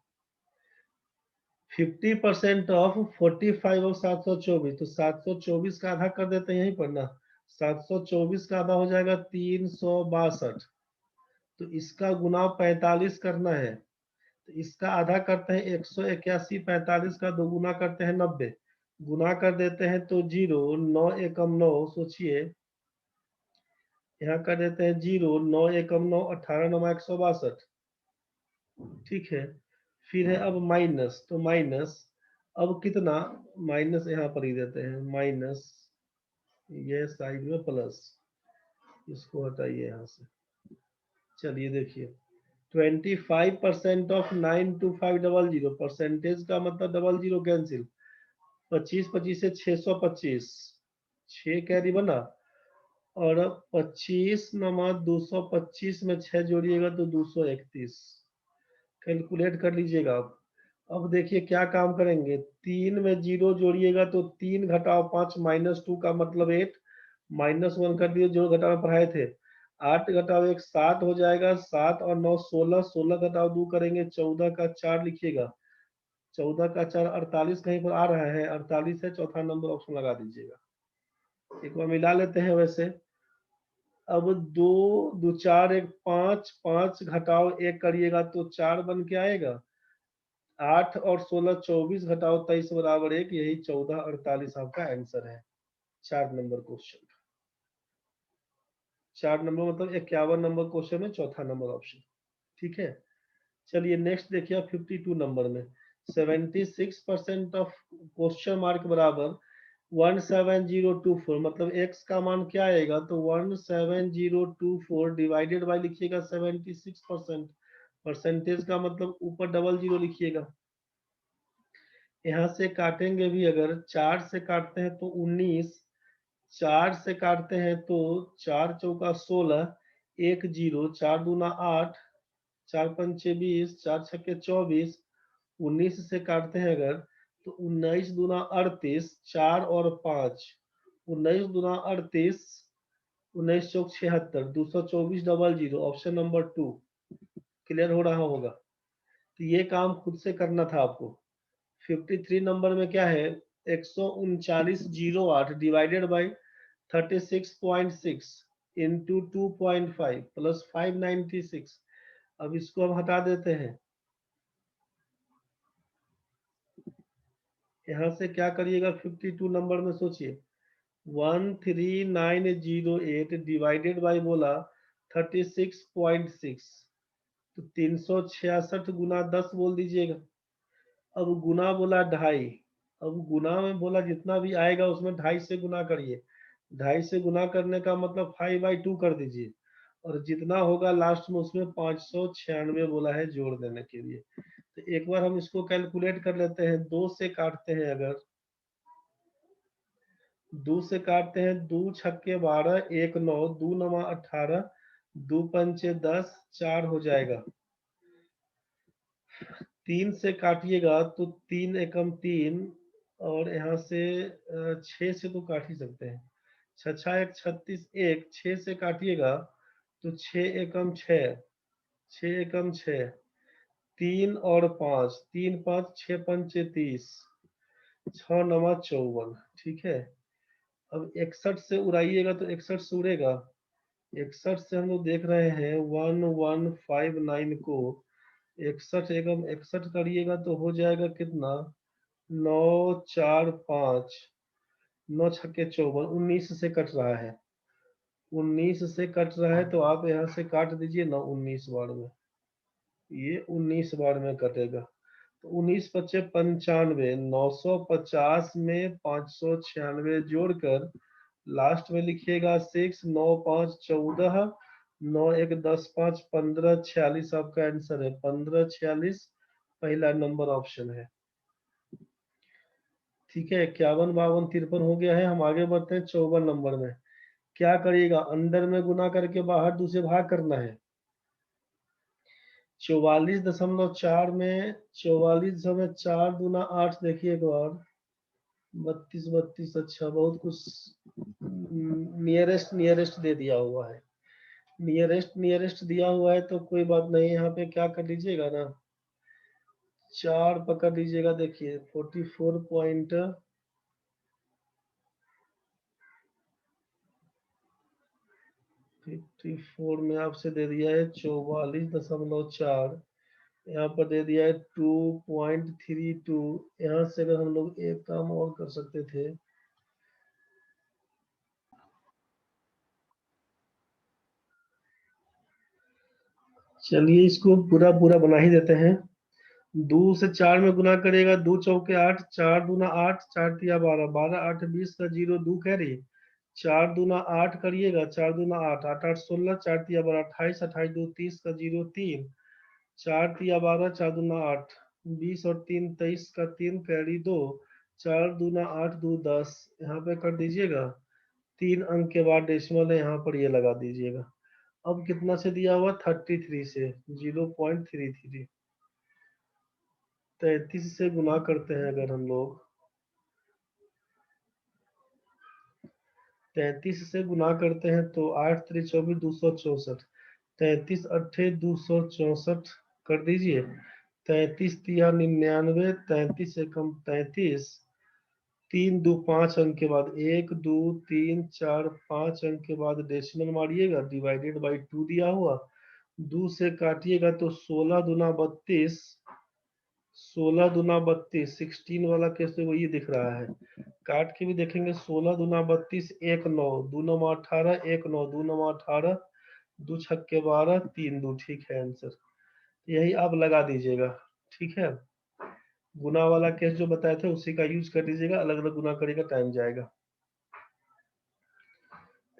50% ऑफ 45 और 724, तो 724 का आधा कर देते हैं यहीं पर ना। 724 का आधा हो जाएगा 362। तो इसका गुना 45 करना है, तो इसका आधा करते हैं 181, 45 का 2 गुना करते हैं 90, गुना कर देते हैं तो 0, 9 एकम 9। सोचिए यहाँ कर देते हैं 0, 9 एकम 9, 18 9 162। ठीक है, फिर है अब माइनस, तो माइनस अब कितना, माइनस यहाँ पर ही देते हैं माइनस, ये साइड में प्लस, इसको हटाइए यहाँ से। चलिए देखिए 25% ऑफ 92500, परसेंटेज का मतलब डबल जीरो कैंसिल। 25 25 से 625, 6 कैरी बना, और 25 नमा 225 में 6 जोड़िएगा तो 231। कैलकुलेट कर लीजिएगा आप। अब देखिए क्या काम करेंगे, 3 में 0 जोड़िएगा तो 3 घटाओ 5 -2 का मतलब 8, -1 कर दिए जो घटाव पढ़ाए थे। 8 घटाओ 1 7 हो जाएगा, 7 और 9 16, 16 घटाओ 2 करेंगे 14 का 4 लिखिएगा, 14 का 4 48 कहीं पर आ रहा है, 48 है, चौथा नंबर ऑप्शन लगा दीजिएगा। एक बार मिला लेते हैं वैसे। अब 2 2 4 1 5, 5 घटाओ 1 करिएगा तो 4 बन के आएगा। 8 और 16 24 घटाओ 23 बराबर 1, यही 14 48 आपका आंसर है। 4 नंबर क्वेश्चन। 4 नंबर मतलब 51 नंबर क्वेश्चन में चौथा नंबर ऑप्शन। ठीक है, चलिए नेक्स्ट देखिए 52 नंबर में 76% ऑफ क्वेश्चन मार्क बराबर 17024, मतलब x का मान क्या आएगा, तो 17024 डिवाइडेड बाय लिखिएगा 76%, परसेंटेज का मतलब ऊपर डबल जीरो लिखिएगा। यहाँ से काटेंगे भी, अगर 4 से काटते हैं तो 19, 4 से काटते हैं तो 4 चौका 16, 1 0, 4 दूना 8, 4 पंचे 20, 4 छक्के 24, 19 से काटते हैं अगर तो 19 दूना 38, 4 और 5, 19 दूना 38, 19 चौक 76, 224 double zero, option number 2। Clear हो रहा होगा, तो ये काम खुद से करना था आपको। 53 नंबर में क्या है, 139.08 डिवाइडेड बाई 36.6 इंटू 2.5 प्लस 596। अब इसको हम हटा देते हैं, यहाँ से क्या करिएगा 52 नंबर में सोचिए, 13908 डिवाइडेड बाई बोला 36.6, तो 366 गुना 10 बोल दीजिएगा। अब गुना बोला ढाई, अब गुना में बोला जितना भी आएगा उसमें ढाई से गुना करिए, ढाई से गुना करने का मतलब 5/2 कर दीजिए, और जितना होगा लास्ट में उसमें 596 बोला है जोड़ देने के लिए। तो एक बार हम इसको कैलकुलेट कर लेते हैं, 2 से काटते हैं अगर, 2 से काटते हैं, 2 छक्के 12, 1 9, 2 नमा 18, 2 पंचे 10, 4 हो जाएगा। 3 से काटिएगा तो 3 एकम 3, और यहाँ से 6 से तो काट ही सकते हैं, 6 1 36, 1 6 से काटिएगा तो 6 एकम 6, 6 एकम 6, 3 और 5, 3 5 6 पंचे 30, 6 नमा 54। ठीक है, अब 61 से उड़ाइएगा तो 61 से उड़ेगा, 61 से हम लोग देख रहे हैं 1159 को 61 एकम 61 करिएगा तो हो जाएगा कितना, 945, 9 छक्के 54, 19 से कट रहा है, 19 से कट रहा है तो आप यहाँ से काट दीजिए ना 19 बार में, ये 19 बार में कटेगा, तो 19 पच्चे 95, 950 में 596 जोड़कर लास्ट में लिखिएगा 6, 9 5 14, 9 1 10 5 15 46, आपका आंसर है 1546, पहला नंबर ऑप्शन है। ठीक है, 51 52 53 हो गया है, हम आगे बढ़ते हैं 54 नंबर में। क्या करिएगा, अंदर में गुना करके बाहर दूसरे भाग करना है। 44.4 में 44.4 दूना 8, देखिए एक बार 32 32, अच्छा बहुत कुछ नियरेस्ट नियरेस्ट दे दिया हुआ है, नियरेस्ट नियरेस्ट दिया हुआ है तो कोई बात नहीं, यहाँ पे क्या कर लीजिएगा ना, 4 पकड़ लीजिएगा, देखिए 44 में आपसे दे दिया है 44.4, यहाँ पर दे दिया है 2.32। यहाँ से अगर हम लोग एक काम और कर सकते थे, चलिए इसको पूरा पूरा बना ही देते हैं। 2 से 4 में गुना करेगा, 2 चौके 8, 4 दूना 8, 4 तिया 12, 12 8 20 का जीरो 2 कैरी, 4 दूना 8 करिएगा, 4 दूना 8, 8 8 16, 4 तिया 12 28, 28 2 30 का जीरो 3, 4 तिया 12, 4 दूना 8 20 और 3 23 का 3 कैरी 2, 4 दूना 8 2 10, यहाँ पे कर दीजिएगा, 3 अंक के बाद डेसिमल है यहाँ पर ये लगा दीजिएगा। अब कितना से दिया हुआ, 33 से 0.33, 33 से गुना करते हैं अगर हम लोग, 33 से गुना करते हैं तो 8 3 24 264, 33 अट्ठे 264 कर दीजिए, 33 तिया 99, 33 एकम 33, 3 2 5 अंक के बाद 1 2 3 4 5 अंक के बाद डेसिमल मारिएगा, डिवाइडेड बाई 2 दिया हुआ, 2 से काटिएगा तो 16 दूना 32, 16 दूना 32, 16 वाला केस तो ये दिख रहा है। काट के भी देखेंगे, 16 दूना 32, 1 9, 2 9 18, 1 9, 2 9 18, 2 छक्के 12, 3 2, ठीक है आंसर। यही आप लगा दीजिएगा, ठीक है। गुना वाला केस जो बताए थे उसी का यूज कर दीजिएगा, अलग अलग गुना करेगा टाइम जाएगा।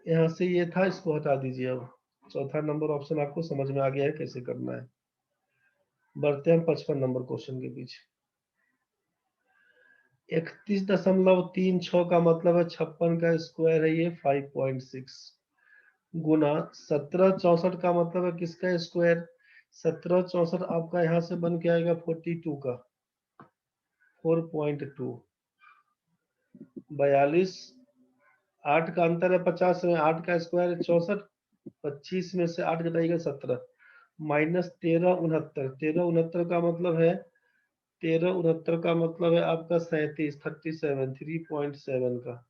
यहाँ से ये था, इसको हटा दीजिए। अब चौथा नंबर ऑप्शन आपको समझ में आ गया है कैसे करना है। बढ़ते हैं 55 नंबर क्वेश्चन के पीछे। 31.36 का मतलब है 56 का स्क्वायर है ये 5.6, गुना 1764 का मतलब है किसका स्क्वायर, 1764 आपका यहाँ से बन के आएगा 42 का 4.2, 42, 8 का अंतर है 50 में, 8 का स्क्वायर है 64, 25 में से 8 घटाइएगा 17, माइनस 1369, 1369 का मतलब है, 1369 का मतलब है आपका 37, 37, 3.7 का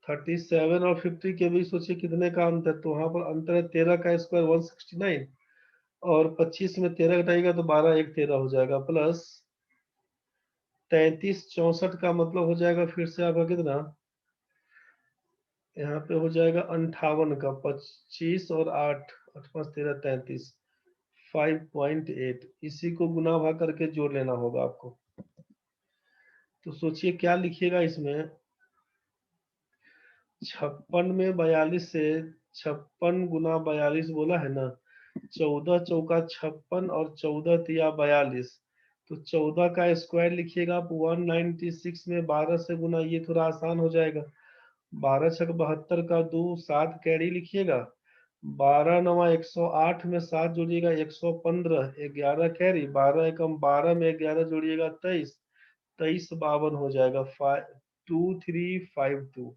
37 और 50 के बीच सोचिए कितने का अंतर, तो वहां पर अंतर है 13 का स्क्वायर 169, और 25 में 13 घटाइएगा तो 12, 1 13 हो जाएगा, प्लस 3364 का मतलब हो जाएगा फिर से आपका कितना, यहाँ पे हो जाएगा 58 का, 25 और 8, 8 5 13 33, 5.8, इसी को गुना भाग करके जोड़ लेना होगा आपको। तो सोचिए क्या लिखिएगा इसमें, 56 में 42 से, 56 गुना 42 बोला है ना, 14 चौका 56 और 14 तिया 42, तो 14 का स्क्वायर लिखिएगा आप 196 में 12 से गुना, ये थोड़ा आसान हो जाएगा, 12 छक 72 का 2, 7 कैरी लिखिएगा, 12 नवा 108 में 7 जोड़िएगा 115, 11 कैरी, 12 एकम 12 में 11 जोड़िएगा 23, 23 52 हो जाएगा, 2352,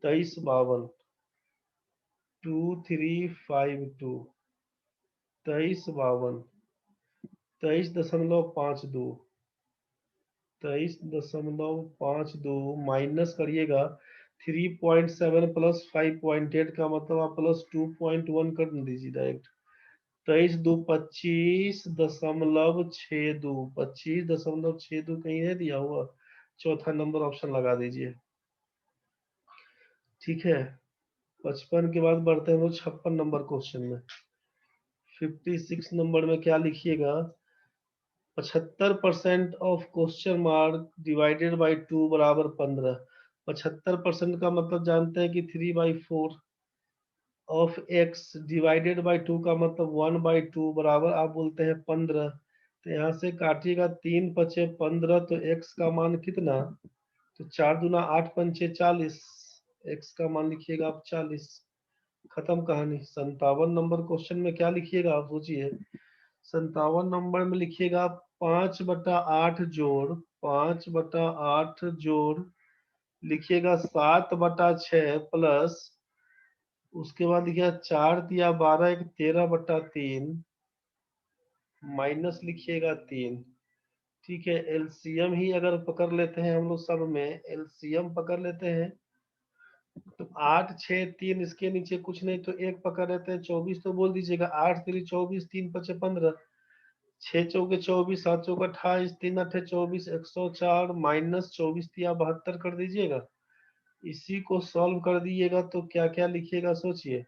2352, 2352, 2352, 23.52, 23.52 माइनस करिएगा 3.7 प्लस 5.8 का मतलब आप प्लस 2.1 कर दीजिए डायरेक्ट, 23.25.62, 25.62 कहीं है दिया हुआ, चौथा नंबर ऑप्शन लगा दीजिए, ठीक है। 55 के बाद बढ़ते हैं वो 56 नंबर क्वेश्चन में। 56 नंबर में क्या लिखिएगा, 75% of question mark divided by 2 बराबर 15, 75% का मतलब जानते हैं कि 3/4 ऑफ एक्स डिवाइडेड बाई 2 का मतलब 1/2 बराबर आप बोलते हैं 15, तो यहाँ से काटिएगा 3 पचे 15, तो एक्स का मान कितना, तो 4 दूना 8 पंचे 40, एक्स का मान लिखिएगा आप 40, खत्म कहानी। 57 नंबर क्वेश्चन में क्या लिखिएगा आप सोचिए, 57 नंबर में लिखिएगा 5/8 जोड़ 5/8 जोड़ लिखिएगा 7/6 प्लस, उसके बाद लिखिएगा 4 दिया 12 एक 13/3 माइनस लिखिएगा 3, ठीक है। एलसीएम ही अगर पकड़ लेते हैं हम लोग, सब में एलसीएम पकड़ लेते हैं, तो 8 6 3, इसके नीचे कुछ नहीं तो एक पकड़ लेते हैं, 24 तो बोल दीजिएगा, 8 3 24, 3 5 15, 6 चौके 24, 7 चौके 28, 3 अठे 24, 104 माइनस 24 या 72 कर दीजिएगा, इसी को सॉल्व कर दिएगा तो क्या क्या लिखिएगा सोचिए,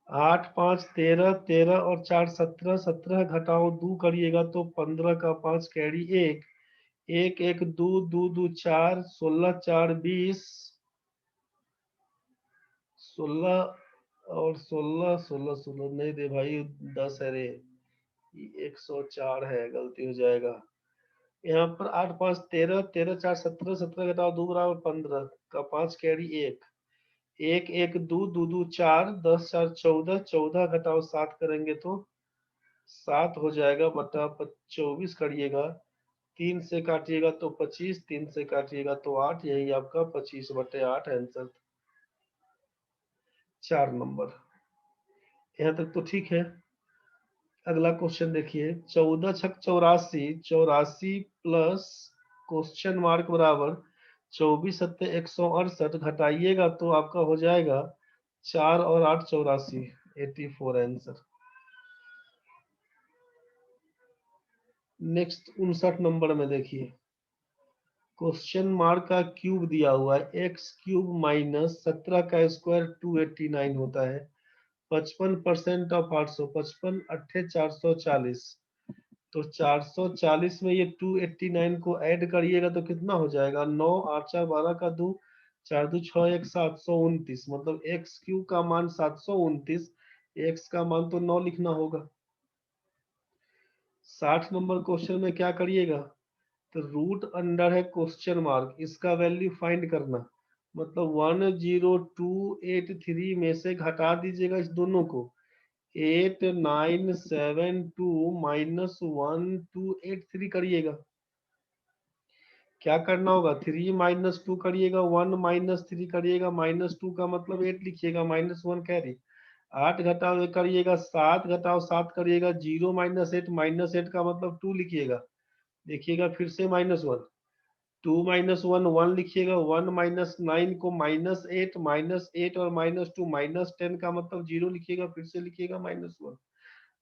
8 5 13, 13 और 4 17, 17 घटाओ 2 करिएगा तो 15 का 5 कैरी 1, 1 1 2 2 2 4, 16 4 20, 16 और 16 16 16 नहीं दे भाई, 10 है रे, 104 है, गलती हो जाएगा। यहाँ पर 8 5 13, 13 4 17, 17 घटाओ 2 बराबर 15 का 5 कैरी 1, 1 1 2 2 2 4, 10 4 14, 14 घटाओ 7 करेंगे तो 7 हो जाएगा बटा 24 करिएगा, 3 से काटिएगा तो 25, 3 से काटिएगा तो 8, यही आपका 25/8 आंसर, 4 नंबर। यहाँ तक तो ठीक है। अगला क्वेश्चन देखिए, 14 छक 84, 84 प्लस क्वेश्चन मार्क बराबर 24 सत्ते 168 घटाइएगा तो आपका हो जाएगा 4 और 8 84, 84 आंसर। नेक्स्ट 59 नंबर में देखिए, क्वेश्चन मार्क का क्यूब दिया हुआ है, एक्स क्यूब माइनस 17 का स्क्वायर 289 होता है। 55% ऑफ 800, 55 अट्ठे 440। तो 440 में ये 289 को ऐड करिएगा तो कितना हो जाएगा, 9 8 4 12 का 2, 4 2 6 1 729, मतलब एक्स क्यूब का मान 729, एक्स का मान तो 9 लिखना होगा। 60 नंबर क्वेश्चन में क्या करिएगा, तो रूट अंडर है क्वेश्चन मार्क, इसका वैल्यू फाइंड करना, मतलब 10283 में से घटा दीजिएगा इस दोनों को, 8972 माइनस 1283 करिएगा। क्या करना होगा, 3 माइनस 2 करिएगा, 1 माइनस 3 करिएगा, माइनस 2 का मतलब 8 लिखिएगा, माइनस 1 कैरी, 8 घटाओ 1 करिएगा, 7 घटाओ 7 करिएगा, 0 माइनस 8, माइनस 8 का मतलब 2 लिखिएगा। देखिएगा फिर से माइनस 1, 2 माइनस 1 1 लिखिएगा, 1 माइनस 9 को माइनस 8 और माइनस 2 माइनस 10 का मतलब 0 लिखिएगा, फिर से लिखिएगा माइनस 1,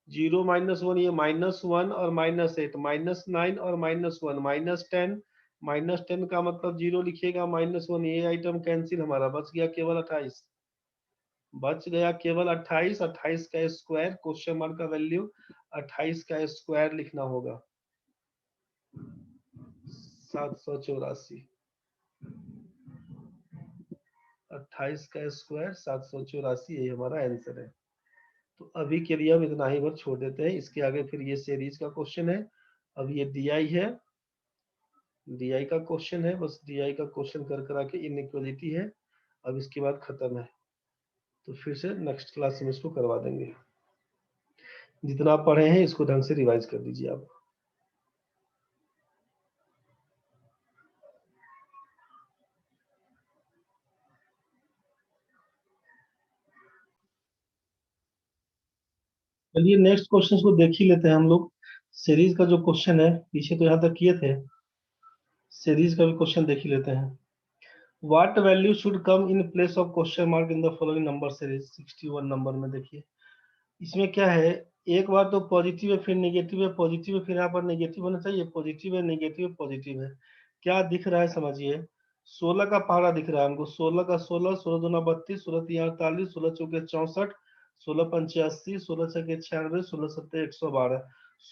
0 माइनस 1, ये माइनस 1 और माइनस 8, माइनस 9 और माइनस 1 माइनस 10, माइनस 10 का मतलब 0 लिखिएगा, माइनस 1, ये आइटम कैंसिल, हमारा बच गया केवल 28, बच गया केवल 28। 28 का स्क्वायर, क्वेश्चन मार्क का वैल्यू 28 का स्क्वायर लिखना होगा, 784। 28 का स्क्वायर 784, यही हमारा आंसर है। तो अभी के लिए हम इतना ही बार छोड़ देते हैं, इसके आगे फिर ये सीरीज का क्वेश्चन है। अब ये डीआई है, डीआई का क्वेश्चन है, बस डीआई का क्वेश्चन कर करा के इनइक्वालिटी है, अब इसके बाद खत्म है। तो फिर से नेक्स्ट क्लास में इसको करवा देंगे। जितना आप पढ़े हैं इसको ढंग से रिवाइज कर दीजिए आप। चलिए नेक्स्ट क्वेश्चन को देख ही लेते हैं हम लोग। सीरीज का जो क्वेश्चन है, पीछे तो यहाँ तक किए थे, सीरीज का भी क्वेश्चन देख ही लेते हैं। What value should come in place of question mark in the following number series, 61 number में देखिए। इसमें क्या है, एक बार तो पॉजिटिव है, फिर नेगेटिव है, पॉजिटिव है, फिर यहाँ पर नेगेटिव होना चाहिए, पॉजिटिव है, नेगेटिव है, पॉजिटिव है। क्या दिख रहा है समझिए, 16 का पहाड़ा दिख रहा है हमको, 16 का 16, 16 दूना 32, 16 तीन 48, 16 चौके 64, 16 पंचे 80, 16 छके 96, 16 सत्ते 112।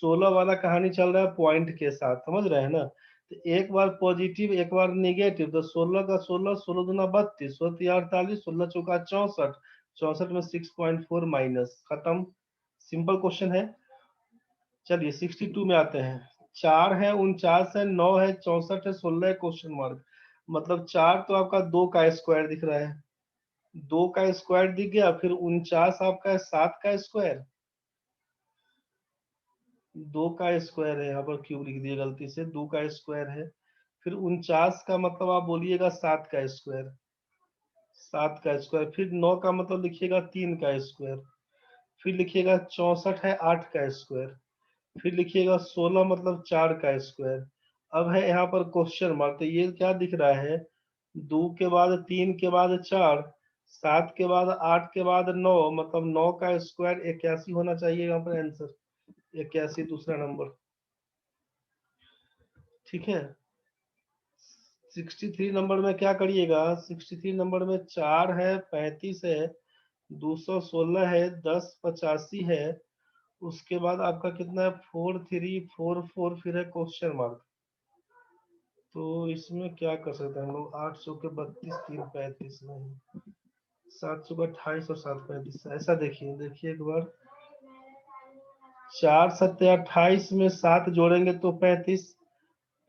16 वाला कहानी चल रहा है पॉइंट के साथ, समझ रहे हैं ना। तो एक बार पॉजिटिव एक बार नेगेटिव, तो 16 का 16, 16 दूना 32, 16 तीन 48, 16 चौका 64, 64 में 6.4 माइनस, खत्म। सिंपल क्वेश्चन है। चलिए 62 में आते हैं। 4 है, 49 है, 9 है, 64 है, 16 है, क्वेश्चन मार्क, मतलब 4 तो आपका 2 का स्क्वायर दिख रहा है, 2 का स्क्वायर दिख गया, फिर 49 आपका 7 का स्क्वायर, 2 का स्क्वायर है, यहाँ पर क्यूब लिख दिया गलती से, 2 का स्क्वायर है, फिर 49 का मतलब आप बोलिएगा 7 का स्क्वायर, 7 का स्क्वायर, फिर 9 का मतलब लिखिएगा 3 का स्क्वायर, फिर लिखिएगा 64 है 8 का स्क्वायर, फिर लिखिएगा 16 मतलब 4 का स्क्वायर। अब है यहाँ पर क्वेश्चन मार्क, तो ये क्या दिख रहा है, 2 के बाद 3 के बाद 4, 7 के बाद 8 के बाद 9, मतलब 9 का स्क्वायर 81 होना चाहिए यहाँ पर आंसर, 81 दूसरा नंबर, ठीक है। 63 नंबर में क्या करिएगा, 63 नंबर में 4 है, 35 है, 216 है, 10 85 है, उसके बाद आपका कितना है, 4344, फिर है क्वेश्चन मार्क। तो इसमें क्या कर सकते हैं हम लोग, 800 के 32, 3 35 नहीं, 700 का 28 और 7 35, ऐसा देखिए, देखिए एक बार, 4 सत्ते 28 में 7 जोड़ेंगे तो 35,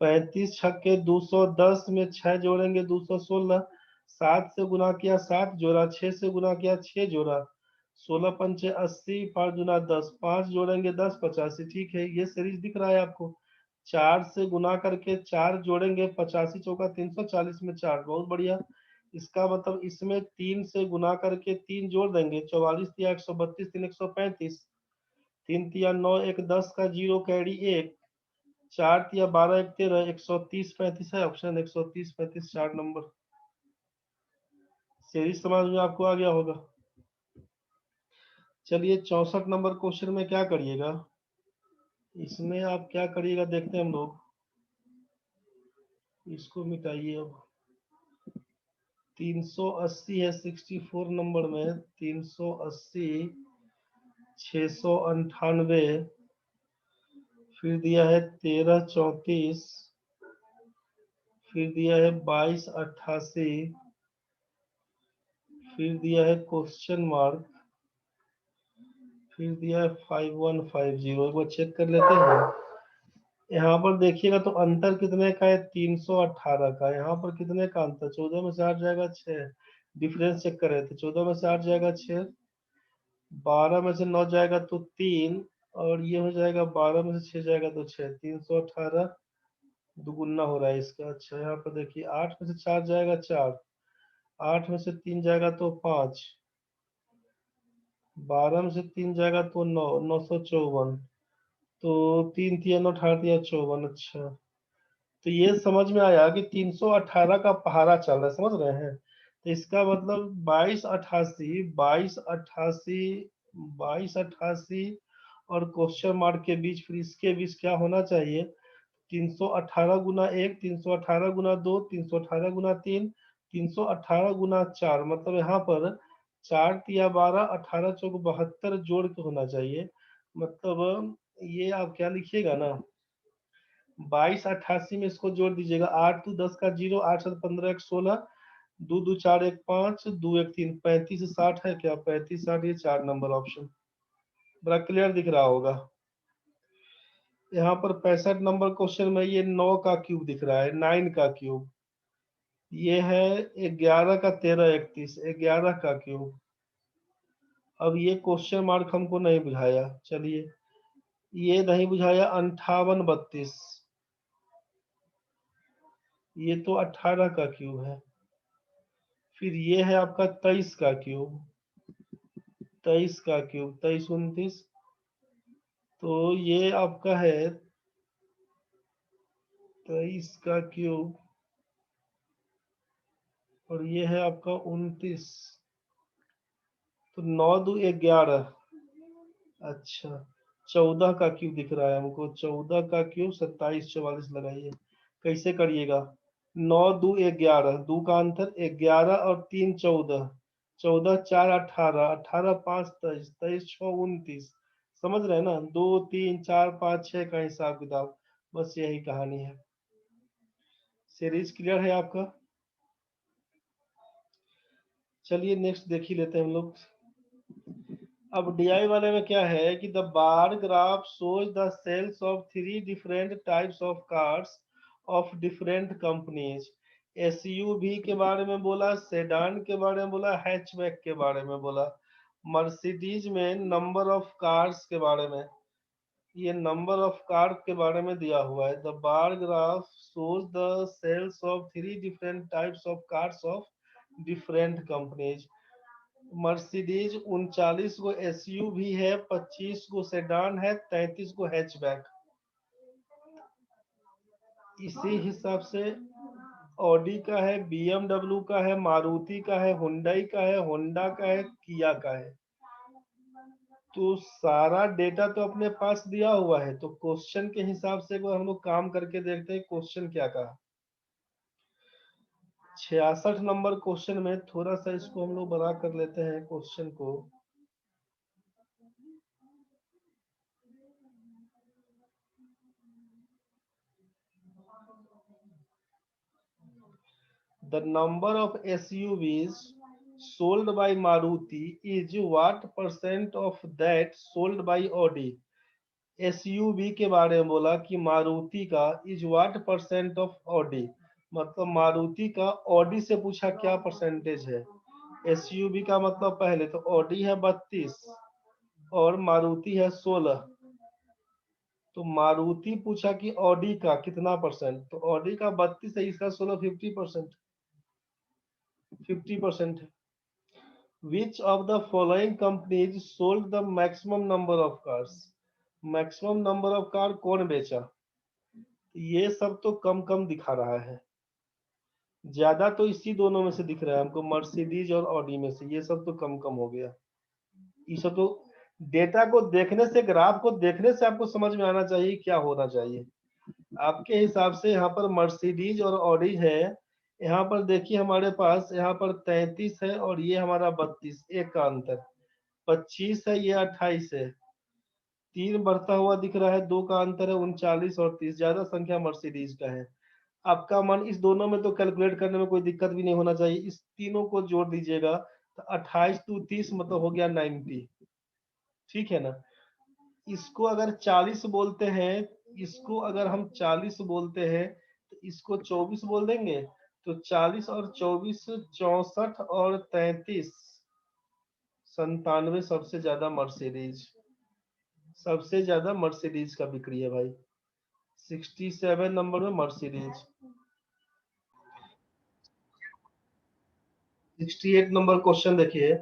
35 छक्के 210 में 6 जोड़ेंगे 216, 7 से गुना किया 7 जोड़ा, 6 से गुना किया 6 जोड़ा, 16 पंचे 80, 5 गुना 10, 5 जोड़ेंगे 10 85, ठीक है, ये सीरीज दिख रहा है आपको। 4 से गुना करके 4 जोड़ेंगे 85 चौका 340 में 4, बहुत बढ़िया। इसका मतलब इसमें 3 से गुना करके 3 जोड़ देंगे, 44 या 132, 3 135, 3 तिया 9 1 10 का 0 कैरी 1, 4 तिया 12 1 13, 130 35 है ऑप्शन, 130 35 4 नंबर। सीरीज समझ में आपको आ गया होगा। चलिए 64 नंबर क्वेश्चन में क्या करिएगा, इसमें आप क्या करिएगा देखते हैं हम लोग। इसको मिटाइए अब। 380 है 64 नंबर में, 380, 698, फिर दिया है 1334, फिर दिया है 2288, फिर दिया है क्वेश्चन मार्क, फिर दिया है 5150। एक बार चेक कर लेते हैं। यहाँ पर देखिएगा तो अंतर कितने का है, 318 का। यहाँ पर कितने का अंतर, 14 में से 8 जाएगा 6। डिफरेंस चेक कर रहे थे, 14 में से 8 जाएगा 6, 12 में से 9 जाएगा तो 3, और ये हो जाएगा 12 में से 6 जाएगा तो 6। 318 दुगुना हो रहा है इसका। अच्छा यहाँ पर देखिए, 8 में से 4 जाएगा 4, 8 में से 3 जाएगा तो 5, 12 में से 3 जाएगा तो 9, 954। तो 3 3 9 18 3 54। अच्छा, तो ये समझ में आया कि 318 का पहाड़ा चल रहा है, समझ रहे हैं। तो इसका मतलब 2288, 2288, 2288 और क्वेश्चन मार्क के बीच, फिर इसके बीच क्या होना चाहिए, 318 गुना 1, 318 गुना 2, 318 गुना 3, 318 गुना 4। मतलब यहाँ पर 4 तिया 12, 18 चौक 72 जोड़ के होना चाहिए। मतलब ये आप क्या लिखिएगा ना, 2288 में इसको जोड़ दीजिएगा। 8 2 10 का 0, 8 7 15 1 16, 2 2 4 1 5, 2 1 3, 35 60 है क्या, 35 60, ये 4 नंबर ऑप्शन। बड़ा क्लियर दिख रहा होगा। यहाँ पर 65 नंबर क्वेश्चन में ये 9 का क्यूब दिख रहा है, 9 का क्यूब। ये है 11 का 13 31, 11 का क्यूब। अब ये क्वेश्चन मार्क हमको नहीं बुझाया, चलिए। ये नहीं बुझाया 58 32, ये तो 18 का क्यूब है। फिर ये है आपका 23 का क्यूब, 23 का क्यूब, 23 29। तो ये आपका है 23 का क्यूब, और ये है आपका 29। तो 9 2 11। अच्छा, 14 का क्यूब दिख रहा है हमको, 14 का क्यूब 27 44 लगाइए। कैसे करिएगा, 9 2 11, 2 का अंतर 11 और 3 14, 14 4 18, 18 5 23, 23 6 29। समझ रहे हैं ना, 2 3 4 5 6 का हिसाब किताब, बस यही कहानी है। सीरीज क्लियर है आपका। चलिए नेक्स्ट देख ही लेते हैं हम लोग। अब डीआई वाले में क्या है कि the bar graph shows the sales of 3 different types of cars of different companies. SUV के बारे में बोला, सेडान के बारे में बोला, हैचबैक के बारे में बोला। मर्सिडीज में नंबर ऑफ कार्स के बारे में, ये नंबर ऑफ कार के बारे में दिया हुआ है। The bar graph shows the sales of 3 different types of cars of different companies. Mercedes 39 गो एसयूवी है, 25 गो सेडान है, 33 गो हैचबैक। इसी हिसाब से ऑडी का है, बीएमडब्ल्यू का है, मारुति का है, हुंडई का है, होंडा का है, किया का है। तो सारा डेटा तो अपने पास दिया हुआ है, तो क्वेश्चन के हिसाब से एक बार हम लोग काम करके देखते हैं क्वेश्चन क्या कहा। 66 नंबर क्वेश्चन में थोड़ा सा इसको हम लोग बड़ा कर लेते हैं क्वेश्चन को। The number of SUVs sold by Maruti is what percent of that sold by Audi। SUV के बारे में बोला कि मारुति का is what percent of Audi, मतलब मारुति का ऑडी से पूछा क्या परसेंटेज है। एसयूवी का मतलब पहले तो ऑडी है 32 और मारुति है 16। तो मारुति पूछा कि ऑडी का कितना परसेंट, तो ऑडी का 32 है, इसका 16, 50%, 50% है। Which of the following companies sold the maximum number of cars। Maximum number of car कौन बेचा, ये सब तो कम कम दिखा रहा है। ज्यादा तो इसी दोनों में से दिख रहा है हमको, मर्सिडीज और ऑडी में से। ये सब तो कम कम हो गया, ये सब तो डेटा को देखने से, ग्राफ को देखने से आपको समझ में आना चाहिए क्या होना चाहिए आपके हिसाब से। यहाँ पर मर्सिडीज और ऑडी है, यहाँ पर देखिए हमारे पास यहाँ पर 33 है और ये हमारा 32, एक का अंतर। 25 है, ये 28 है, 3 बढ़ता हुआ दिख रहा है, 2 का अंतर है, 39 और 30, ज्यादा संख्या मर्सिडीज का है। आपका मन इस दोनों में तो कैलकुलेट करने में कोई दिक्कत भी नहीं होना चाहिए, इस तीनों को जोड़ दीजिएगा तो 28 टू 30 मतलब हो गया 90। ठीक है ना। इसको अगर 40 बोलते हैं, इसको अगर हम 40 बोलते हैं तो इसको 24 बोल देंगे, तो 40 और 24 64 और 33 97, सबसे ज्यादा मर्सिडीज, सबसे ज्यादा मर्सिडीज का बिक्री है भाई। 67 नंबर में मर्सिडीज। 68 नंबर क्वेश्चन देखिए,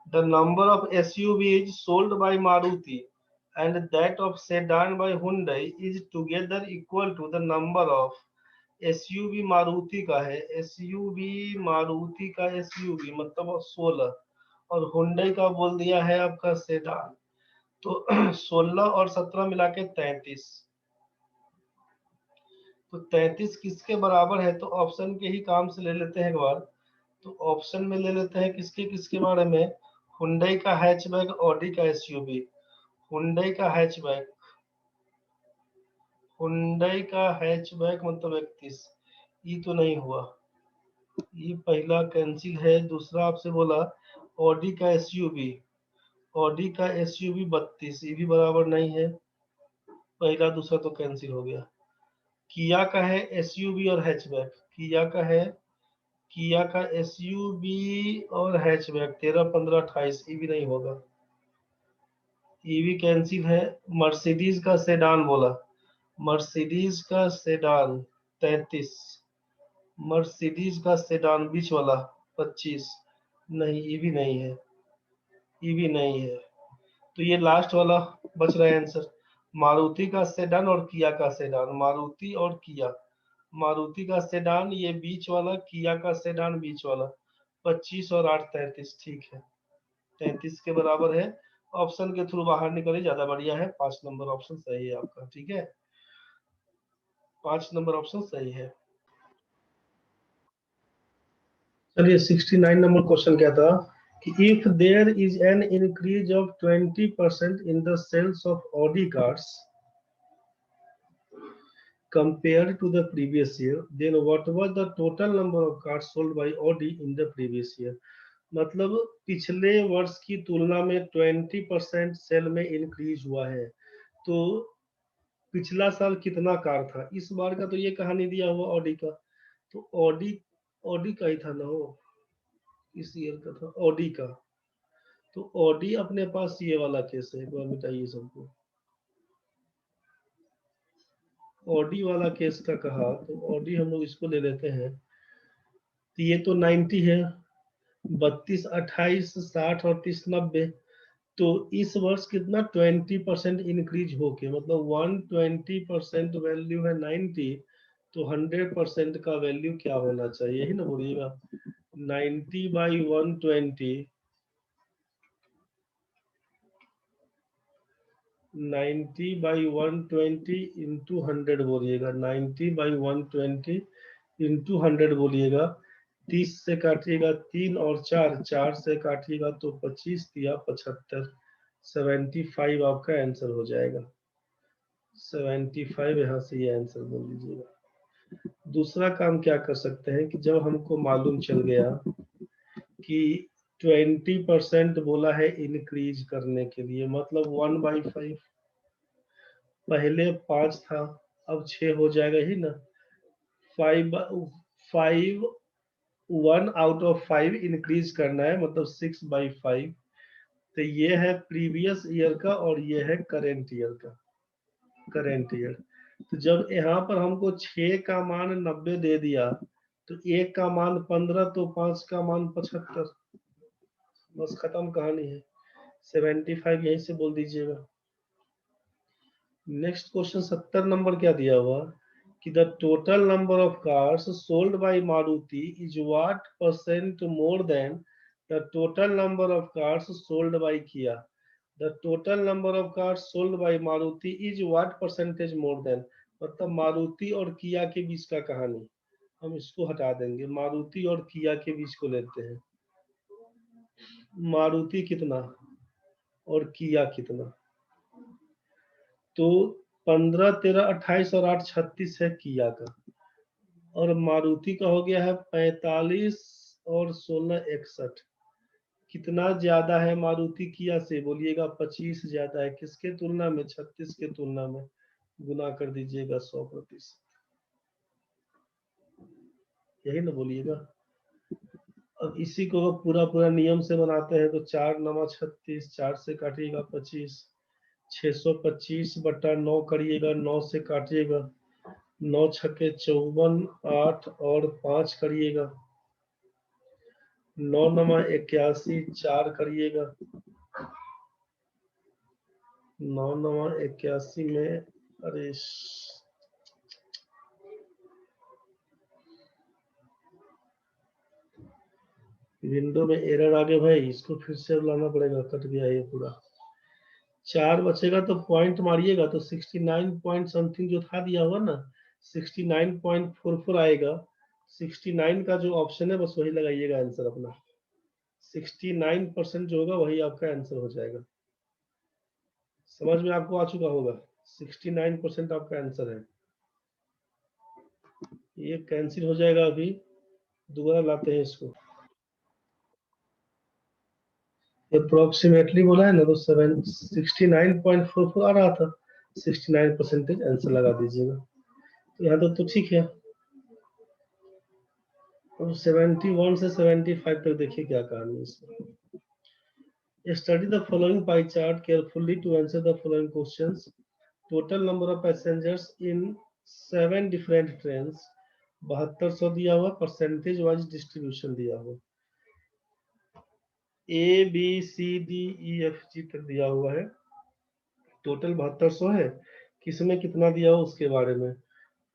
the number of SUVs sold by Maruti and that of sedan by Hyundai is together equal to the number of SUV Maruti का है, SUV मारुति का SUV मतलब 16, और Hyundai का बोल दिया है आपका सेडान, तो 16 और 17 मिला के 33। तो 33 किसके बराबर है, तो ऑप्शन के ही काम से ले लेते हैं एक बार। तो ऑप्शन में ले लेते हैं किसके किसके बारे में, हुंडई का हैचबैक, ऑडी का एसयूवी। हुंडई का हैचबैक, हुंडई का हैचबैक मतलब 31, ये तो नहीं हुआ, ये पहला कैंसिल है। दूसरा आपसे बोला ऑडी का एसयूवी, ऑडी का एसयूवी 32, ये भी बराबर नहीं है, पहला दूसरा तो कैंसिल हो गया। किया का है एसयूवी और हैचबैक, किया का है, किया का एसयूवी और हैचबैक 13 15 28, ये भी नहीं होगा, ये भी कैंसिल है। मर्सिडीज का सेडान बोला, मर्सिडीज का सेडान 33, मर्सिडीज का सेडान बीच वाला 25, नहीं ये भी नहीं है, ये भी नहीं है। तो ये लास्ट वाला बच रहा है आंसर, मारुति का सेडान और किया का सेडान, मारुति और किया। मारुति का सेडान ये बीच वाला, किया का सेडान बीच वाला। 25 और 8 33, ठीक है, 33 के बराबर है। ऑप्शन के थ्रू बाहर निकले ज्यादा बढ़िया है, 5 नंबर ऑप्शन सही है आपका। ठीक है, 5 नंबर ऑप्शन सही है। चलिए 69 नंबर क्वेश्चन क्या था कि if there is an increase of 20% in the sales of Audi cars compared to the previous year, then what was the total number of cars sold by Audi in the previous year? मतलब पिछले वर्ष की तुलना में 20% cell में increase हुआ है, तो पिछला साल कितना कार था, इस बार का तो ये कहानी दिया हुआ ऑडी का, तो ऑडी, ऑडी का ही था ना वो, इस ईयर का था ऑडी का। तो ऑडी अपने पास ये वाला केस है, एक बार मिटाइए सबको, ऑडी वाला केस का कहा, तो ऑडी हम लोग इसको ले लेते हैं, तो ये तो 90 है, 32 28 60 और 30 90, तो इस वर्ष कितना 20% इंक्रीज होके मतलब 120% वैल्यू है 90, तो 100% का वैल्यू क्या होना चाहिए, यही ना बोलिएगा। 90 बाई 120, 90 बाई 120 इंटू 100 बोलिएगा, 90 बाई 120 इंटू 100 बोलिएगा। 30 से काटिएगा 3 और 4, 4 से काटिएगा तो 25 या 75, 75 आपका आंसर हो जाएगा। 75 यहाँ से ये आंसर बोल दीजिएगा। दूसरा काम क्या कर सकते हैं कि जब हमको मालूम चल गया कि 20% बोला है इंक्रीज करने के लिए, मतलब 1/5, पहले 5 था अब 6 हो जाएगा ही ना, 5 5 1 आउट ऑफ 5 इंक्रीज करना है मतलब 6/5। तो ये है प्रीवियस ईयर का और ये है करेंट ईयर का, करेंट ईयर। तो जब यहाँ पर हमको 6 का मान 90 दे दिया, तो 1 का मान 15, तो 5 का मान 75, बस खत्म कहानी है। 75 यहीं से बोल दीजिएगा। नेक्स्ट क्वेश्चन 70 नंबर क्या दिया हुआ कि the total number of cars sold by Maruti is what percent more than the total number of cars sold by Kia. The total number of cars sold by Maruti is what percentage more than, मतलब मारुति और किया के बीच का कहानी। हम इसको हटा देंगे, मारुति और किया के बीच को लेते हैं। मारुति कितना और किया कितना, तो 15, 13, 28 और 8 36 है किया का, और मारुति का हो गया है 45 और 16 61। कितना ज्यादा है मारुति किया से, बोलिएगा 25 ज्यादा है। किसके तुलना में? 36 के तुलना में। गुना कर दीजिएगा 100%, यही ना बोलिएगा। अब इसी को पूरा पूरा नियम से बनाते हैं तो 4 नमा 36, 4 से काटिएगा 25, 625 बटा 9 करिएगा, 9 से काटिएगा, 9 छक्के 54, 8 और 5 करिएगा, 9 नमा 81, 4 करिएगा, 9 नमा 81 में, अरे विंडो में एरर आ गया भाई, इसको फिर से लाना पड़ेगा, कट गया ये पूरा। 4 बचेगा तो पॉइंट मारिएगा, तो 69 पॉइंट समथिंग जो था दिया हुआ ना, 69.44 आएगा। 69 का जो ऑप्शन है बस वही लगाइएगा आंसर अपना। 69% जो होगा वही आपका आंसर हो जाएगा। समझ में आपको आ चुका होगा, 69% आपका आंसर है। ये कैंसिल हो जाएगा, अभी दोबारा लाते हैं इसको। अप्रोक्सीमेटली बोला है ना, तो 69.44 आ रहा था, 69% आंसर लगा दीजिएगा। तो यहाँ तक तो ठीक है। और 71 से 75 तक देखिए क्या कहानी है इसमें। Study the following pie chart carefully to answer the following questions. Total number of passengers in 7 different trains 7200 दिया हुआ, परसेंटेज वाइज डिस्ट्रीब्यूशन दिया हुआ। A B C D E F G तक दिया हुआ है, टोटल 7200 है। किसमें कितना दिया हुआ उसके बारे में,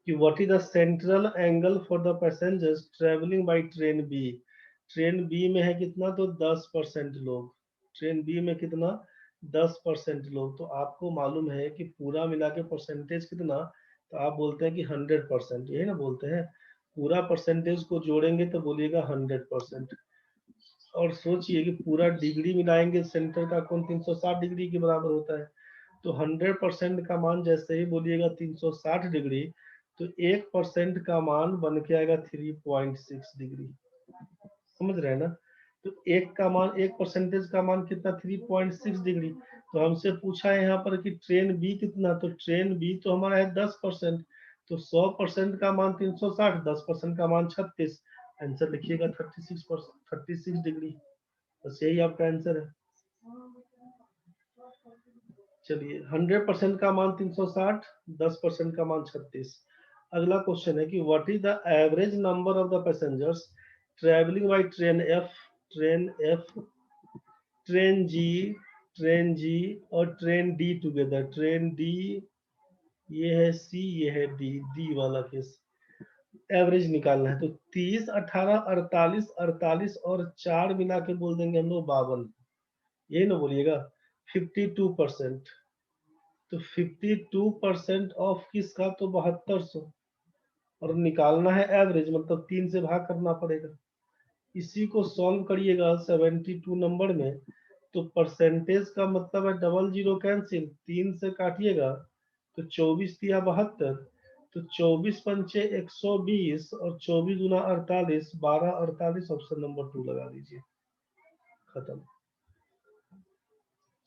कि what is the central angle for the passengers travelling by train B. Train B में है कितना, तो 10% लोग। ट्रेन बी में कितना, 10% लोग। तो आपको मालूम है कि पूरा मिला के परसेंटेज कितना, तो आप बोलते हैं कि 100%, यही ना बोलते हैं। पूरा परसेंटेज को जोड़ेंगे तो बोलिएगा 100%। और सोचिए कि पूरा डिग्री मिलाएंगे, सेंटर का कोण 360 डिग्री के बराबर होता है। तो 100% का मान जैसे ही बोलिएगा 360 डिग्री, तो 1% का मान बन के आएगा 3.6 डिग्री। समझ रहे हैं ना? तो एक का मान, एक परसेंटेज का मान कितना, 3.6 डिग्री। तो हमसे पूछा है यहाँ पर कि ट्रेन बी कितना, तो ट्रेन बी तो हमारा है 10%। तो 100% का मान 360, 10% का मान 36। आंसर लिखिएगा 36 डिग्री। बस यही आपका आंसर है। चलिए, 100% का मान 360, 10% का मान 36। अगला क्वेश्चन है कि what is the average number of the passengers travelling by train F, train F, train G, train G और train D together. Train D ये है सी, ये है डी, डी वाला केस। एवरेज निकालना है तो 30, 18, 48, 48 और 4 मिला के बोल देंगे हम लोग 52। ये ना बोलिएगा 52%। तो 52% ऑफ किसका, तो 7200। और निकालना है एवरेज, मतलब 3 से भाग करना पड़ेगा। इसी को सॉल्व करिएगा 72 नंबर में, तो परसेंटेज का मतलब है डबल जीरो कैंसिल, 3 से काटिएगा तो 24 दिया 72। तो 24 पंचे 120 और 24 गुना 48, 12 48, ऑप्शन नंबर 2 लगा दीजिए। खत्म।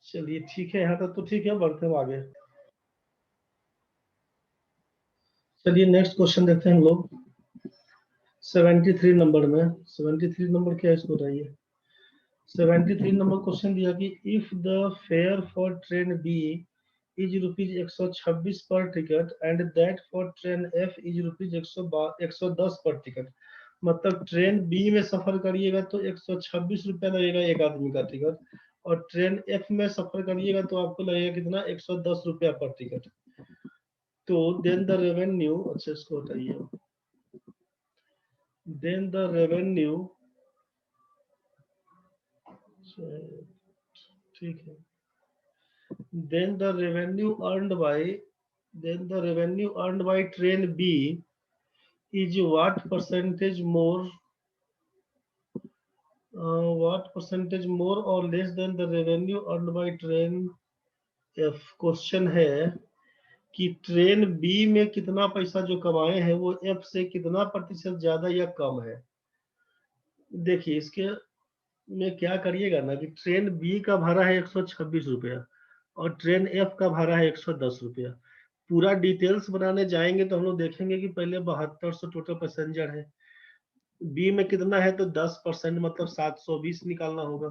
चलिए ठीक है, यहाँ तक तो ठीक है, बढ़ते हैं आगे। चलिए नेक्स्ट क्वेश्चन देखते हैं हम लोग। 73 नंबर में, 73 नंबर क्या है इसको बताइए। 73 नंबर क्वेश्चन दिया कि if the fare for train B is rupees 126 per ticket and that for train F is rupees 110 per ticket. मतलब ट्रेन बी में सफर करिएगा तो 126 रुपया लगेगा एक आदमी का टिकट, और ट्रेन एफ में सफर करिएगा तो आपको लगेगा कितना, 110 रुपया पर टिकट। तो देन द रेवेन्यू, अच्छा इसको बताइए, देन द रेवेन्यू, ठीक है, then the revenue earned by train B is what percentage more or less than the revenue earned by train F? Question है कि ट्रेन बी में कितना पैसा जो कमाए हैं वो एफ से कितना प्रतिशत ज्यादा या कम है। देखिए इसके में क्या करिएगा ना कि ट्रेन बी का भाड़ा है 126 रुपया और ट्रेन एफ का भाड़ा है 110 रुपया। पूरा डिटेल्स बनाने जाएंगे तो हम लोग देखेंगे कि पहले 7200 टोटल पैसेंजर है, बी में कितना है तो 10% मतलब 720 निकालना होगा।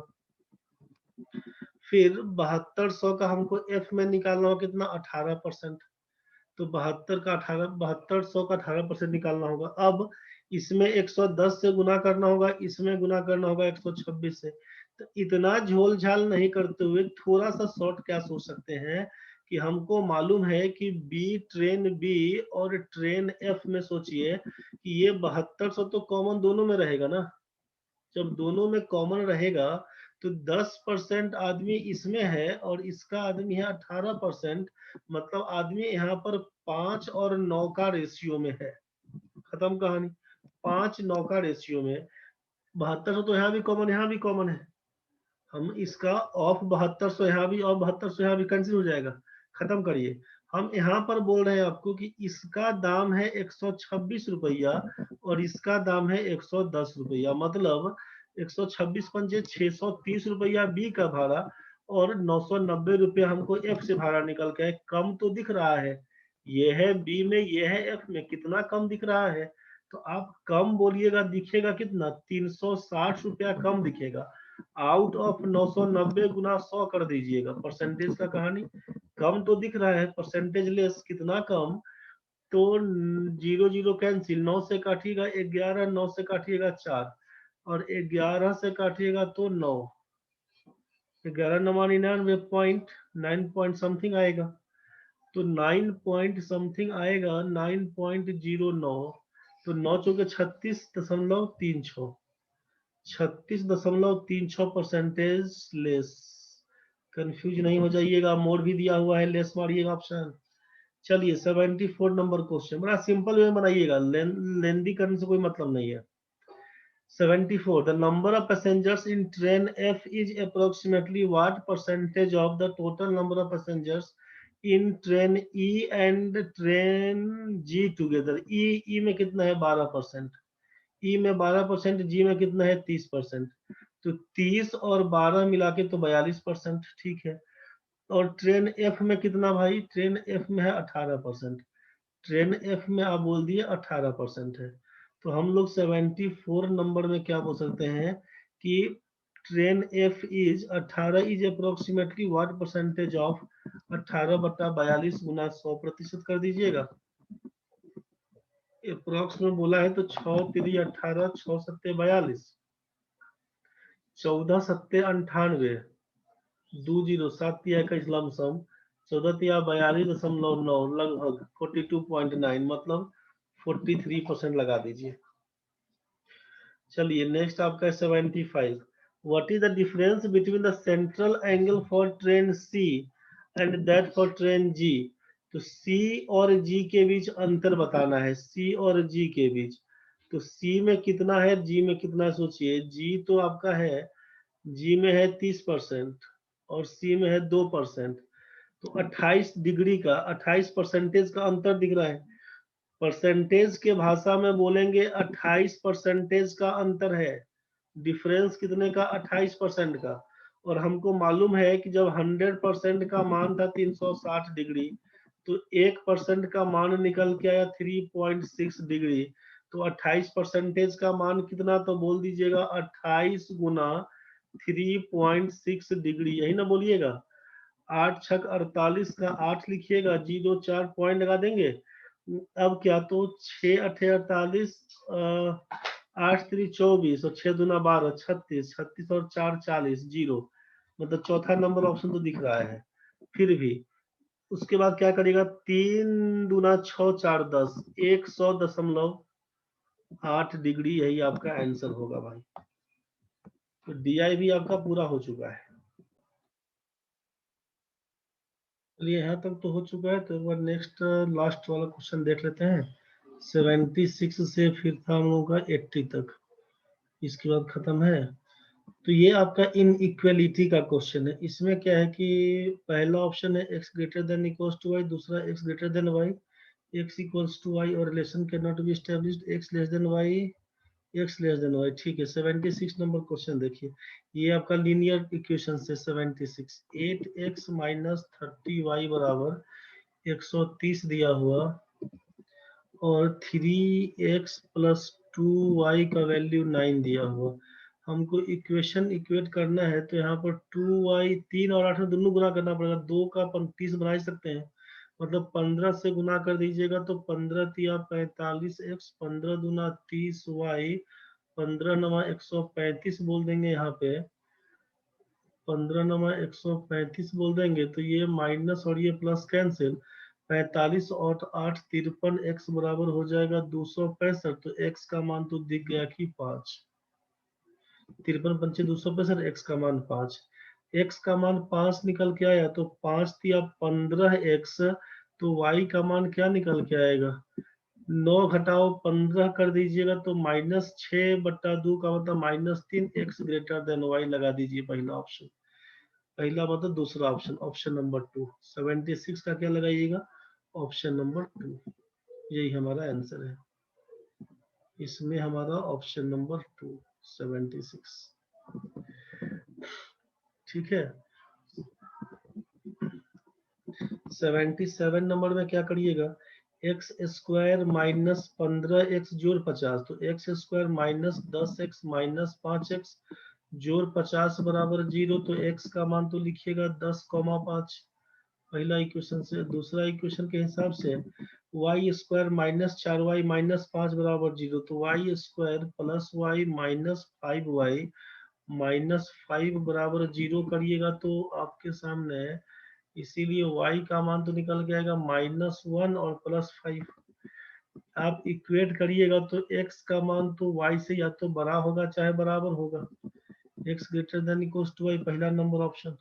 फिर 7200 का हमको एफ में निकालना होगा कितना 18%, तो 7200 का 18% निकालना होगा। अब इसमें 110 से गुना करना होगा, इसमें गुना करना होगा 126 से। तो इतना झोल झाल नहीं करते हुए थोड़ा सा शॉर्ट क्या सोच सकते हैं कि हमको मालूम है कि ट्रेन बी और ट्रेन एफ में सोचिए कि ये 7200 तो कॉमन दोनों में रहेगा ना। जब दोनों में कॉमन रहेगा तो 10% आदमी इसमें है और इसका आदमी है 18%, मतलब आदमी यहाँ पर 5 और 9 का रेशियो में है। खत्म कहानी। 5-9 का रेशियो में 7200 तो यहाँ भी कॉमन, यहाँ भी कॉमन है। हम इसका ऑफ 7200 यहाँ भी और 7200 यहाँ भी कैंसिल हो जाएगा। खत्म करिए। हम यहाँ पर बोल रहे हैं आपको कि इसका दाम है 126 रुपया और इसका दाम है 110 रुपया, मतलब 126 पंजे 630 रुपया बी का भाड़ा और 990 रुपया हमको एफ से भाड़ा निकल के है। कम तो दिख रहा है, ये है बी में, ये है एफ में, कितना कम दिख रहा है? तो आप कम बोलिएगा, दिखेगा कितना 360 रुपया कम दिखेगा। आउट ऑफ 990 गुना 100 कर दीजिएगा, परसेंटेज का कहानी। कम तो दिख रहा है, परसेंटेज लेस कितना कम? तो 0 0 कैंसिल, 9 से काटिएगा 11, 9 से काटिएगा 4 और 11 से काटिएगा तो 9, 11 9 99 पॉइंट 9 पॉइंट समथिंग आएगा। तो 9 पॉइंट समथिंग आएगा, 9.09। तो 9 चौके 36.36, 36.36 परसेंटेज लेस। कंफ्यूज नहीं हो जाइएगा, मोड भी दिया हुआ है, लेस मारिएगा ऑप्शन। चलिए 74 नंबर क्वेश्चन, बड़ा सिंपल वे में बनाइएगा, लेंदी करने से कोई मतलब नहीं है। 74, the number of passengers in train F is approximately what percentage of the total number of passengers in train E and train G together? E में कितना है 12%, ई में 12%, जी में कितना है 30%, तो 30 और 12 मिला के तो 42%, ठीक है। और ट्रेन एफ में कितना भाई? ट्रेन एफ में है 18%, ट्रेन एफ में आप बोल दिए 18% है। तो हम लोग 74 नंबर में क्या बोल सकते हैं कि train F is 18 is approximately what percentage of 18/42 गुना 100% कर दीजिएगा। अप्रोक्स में बोला है तो 6 3 18, 6 7 42, 14 7 98, 2 0 7 21 लमसम, 14 42.9 लगभग 42.9, मतलब 43% लगा दीजिए। चलिए नेक्स्ट आपका 75, what is the difference between the central angle for train C and that for train G? तो सी और जी के बीच अंतर बताना है, सी और जी के बीच। तो सी में कितना है, जी में कितना है? सोचिए, जी तो आपका है, जी में है 30% और सी में है 2%, तो 28 डिग्री का 28 परसेंटेज का अंतर दिख रहा है। परसेंटेज के भाषा में बोलेंगे 28 परसेंटेज का अंतर है। डिफरेंस कितने का? 28% का। और हमको मालूम है कि जब 100% का मान था 360 डिग्री, तो 1% का मान निकल के आया 3.6 डिग्री। तो 28 परसेंटेज का मान कितना? तो बोल दीजिएगा 28 गुना 3.6 डिग्री, यही ना बोलिएगा। 8 छक 48 का 8 लिखिएगा, जी 2 4 पॉइंट लगा देंगे। अब क्या, तो 6 8 48, 8 3 24 और 6 दूना 12, 36, 36 और 4 40, जीरो, मतलब चौथा नंबर ऑप्शन तो दिख रहा है। फिर भी उसके बाद क्या करेगा? 3 दूना 6 4 10, 100.8 डिग्री, यही आपका आंसर होगा भाई। तो डीआई भी आपका पूरा हो चुका है। चलिए यहाँ तक तो हो चुका है, तो एक बार नेक्स्ट लास्ट वाला क्वेश्चन देख लेते हैं। 76 से फिर था हम लोगों का 80 तक, इसके बाद खत्म है। तो ये आपका इन इक्वेलिटी का क्वेश्चन है। इसमें क्या है कि पहला ऑप्शन है x greater than equals to y, दूसरा x greater than y, x equals to y और relation can not be established, x less than y, x less than y। ठीक है, 76 नंबर क्वेश्चन देखिए। ये आपका लीनियर इक्वेशन से 76, 8x minus 30y बराबर 130 दिया हुआ और 3x प्लस 2y का वैल्यू 9 दिया हुआ। हमको इक्वेशन इक्वेट करना है, तो यहाँ पर 2y 3 और 8 में दोनों गुना करना पड़ेगा। 2 का 30 बना ही सकते हैं, मतलब 15 से गुना कर दीजिएगा तो 15 तिया 45x, 15 दूना 30y, 15 नमा 135 बोल देंगे यहाँ पे, 15 नमा 135 बोल देंगे तो ये माइनस और ये प्लस कैंसिल, 45 और 8 53, x बराबर हो जाएगा 265। तो x का मान तो दिख गया कि 5, 53 पंचे 265, x का मान 5। x का मान 5 निकल के आया तो 5 तिया 15x, तो y का मान क्या निकल के आएगा, 9 घटाओ 15 कर दीजिएगा तो -6/2 का मतलब -3, x ग्रेटर देन y लगा दीजिए पहला ऑप्शन। पहला मतलब दूसरा ऑप्शन, ऑप्शन नंबर 2। 76 का क्या लगाइएगा, ऑप्शन नंबर 2। यही हमारा आंसर है, इसमें हमारा ऑप्शन नंबर 2 76। ठीक है, 77 नंबर में क्या करिएगा, एक्स स्क्वायर माइनस 15x जोड़ 50, तो x square minus 10x minus 5x जोड़ 50 बराबर 0। तो x का मान तो लिखिएगा 10,5 पहला इक्वेशन से। दूसरा इक्वेशन के हिसाब से Y square minus 4y minus 5 बराबर 0, तो y square plus y minus 5y minus 5 बराबर 0 करिएगा तो आपके सामने है। इसीलिए y का मान तो निकल के आएगा -1 और +5। आप इक्वेट करिएगा तो x का मान तो y से या तो बड़ा होगा चाहे बराबर होगा, x greater than equals to y, पहला नंबर ऑप्शन।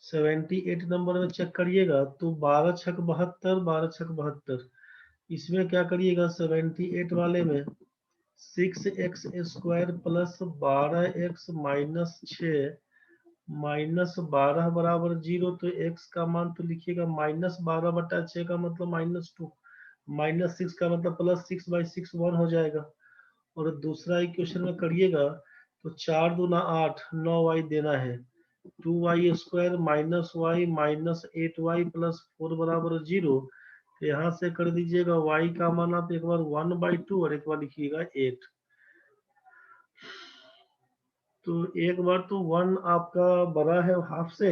78 नंबर में चेक करिएगा तो 12 छक 72, 12 छक 72। इसमें क्या करिएगा 78 वाले में 6x square plus 12x minus 6 minus 12 बराबर 0, तो x का मान तो लिखिएगा -12/6 का मतलब -2, -6 का मतलब +6/6 1 हो जाएगा। और दूसरा इक्वेशन में करिएगा तो 4 दूना 8, 9y देना है, 2y square minus y minus 8y plus 4 बराबर 0। तो यहाँ से कर दीजिएगा y का मान आप एक बार 1/2 और एक बार लिखिएगा 8। तो एक बार तो 1 आपका बड़ा है हाफ से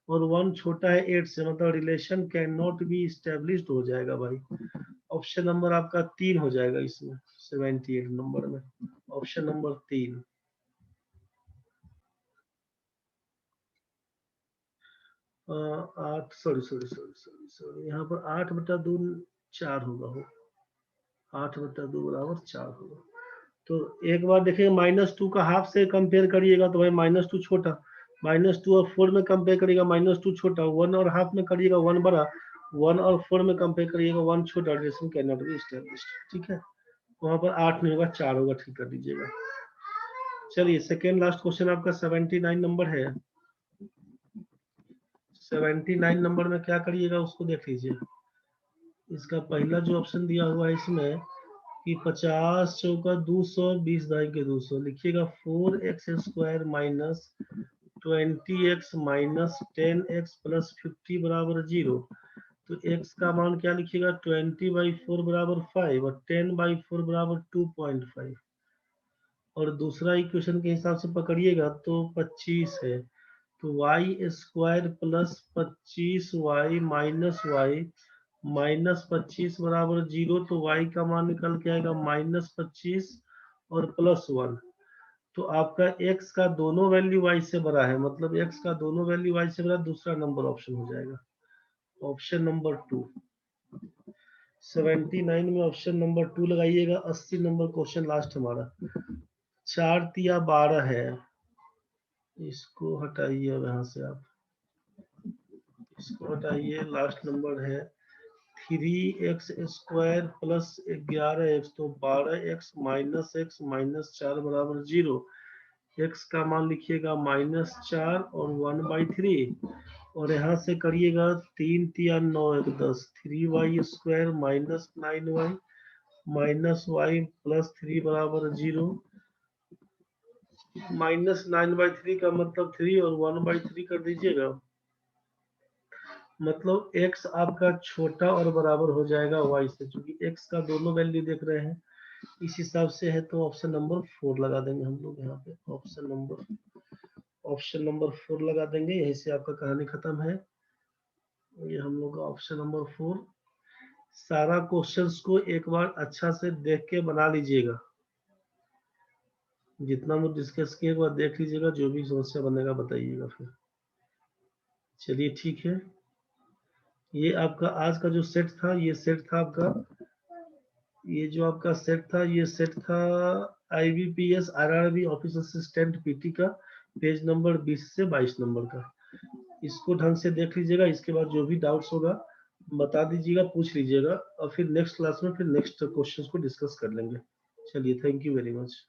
और 1 छोटा है 8 से, मतलब relation can not B established हो जाएगा भाई। ऑप्शन नंबर आपका 3 हो जाएगा इसमें 78 नंबर में, ऑप्शन नंबर 3। 8 सॉरी यहाँ पर 8/2 4 होगा, हो 8/2 बराबर 4 होगा। तो एक बार देखिए -2 का हाफ से कंपेयर करिएगा तो भाई -2 छोटा, -2 और 4 में कंपेयर करिएगा -2 छोटा, 1 और हाफ में करिएगा 1 बड़ा, 1 और 4 में कंपेयर करिएगा 1 छोटा, relation can not B established. ठीक है, वहां पर 8 नहीं होगा 4 होगा, ठीक कर दीजिएगा। चलिए सेकेंड लास्ट क्वेश्चन आपका 79 नंबर है। 79 नंबर में क्या करिएगा उसको देख लीजिए। इसका पहला जो ऑप्शन दिया हुआ है इसमें कि 50 चौका 200, 20 दाई के 200, लिखिएगा 4x square minus 20x minus 10x plus 50 बराबर 0। तो x का मान क्या लिखिएगा 20/4 बराबर 5 और 10/4 बराबर 2.5। और दूसरा इक्वेशन के हिसाब से पकड़िएगा तो 25 है, तो y square plus 25y minus y minus 25 बराबर 0। तो y का मान निकल के आएगा -25 और +1। तो आपका x का दोनों वैल्यू y से बड़ा है, मतलब x का दोनों वैल्यू y से बड़ा, दूसरा नंबर ऑप्शन हो जाएगा, ऑप्शन नंबर 2। 79 में ऑप्शन नंबर 2 लगाइएगा। 80 नंबर क्वेश्चन लास्ट हमारा, 4 तिया 12 है, इसको हटाइए अब यहाँ से आप। इसको हटाइए, लास्ट नंबर है 3x² प्लस 11x, तो 12x माइनस 4 बराबर 0। x का मान लिखिएगा -4 और 1/3, और यहाँ से करिएगा 3 3 9 1 10, 3y² minus 9y minus y plus 3 बराबर 0। -9/3 का मतलब 3 और 1/3 कर दीजिएगा, मतलब x आपका छोटा और बराबर हो जाएगा y से, क्योंकि x का दोनों वैल्यू देख रहे हैं इस हिसाब से है, तो ऑप्शन नंबर 4 लगा देंगे हम लोग यहाँ पे। ऑप्शन नंबर 4 लगा देंगे, यहीं से आपका कहानी खत्म है। ये हम लोग का ऑप्शन नंबर 4। सारा क्वेश्चंस को एक बार अच्छा से देख के बना लीजिएगा, जितना हम डिस्कस किए एक बार देख लीजिएगा, जो भी समस्या बनेगा बताइएगा फिर। चलिए ठीक है, ये आपका आज का जो सेट था, ये सेट था आपका, ये जो आपका सेट था, ये सेट था IBPS RRB office assistant PT का, पेज नंबर 20 से 22 नंबर का। इसको ढंग से देख लीजिएगा, इसके बाद जो भी डाउट्स होगा बता दीजिएगा, पूछ लीजिएगा, और फिर नेक्स्ट क्लास में फिर नेक्स्ट क्वेश्चंस को डिस्कस कर लेंगे। चलिए, थैंक यू वेरी मच।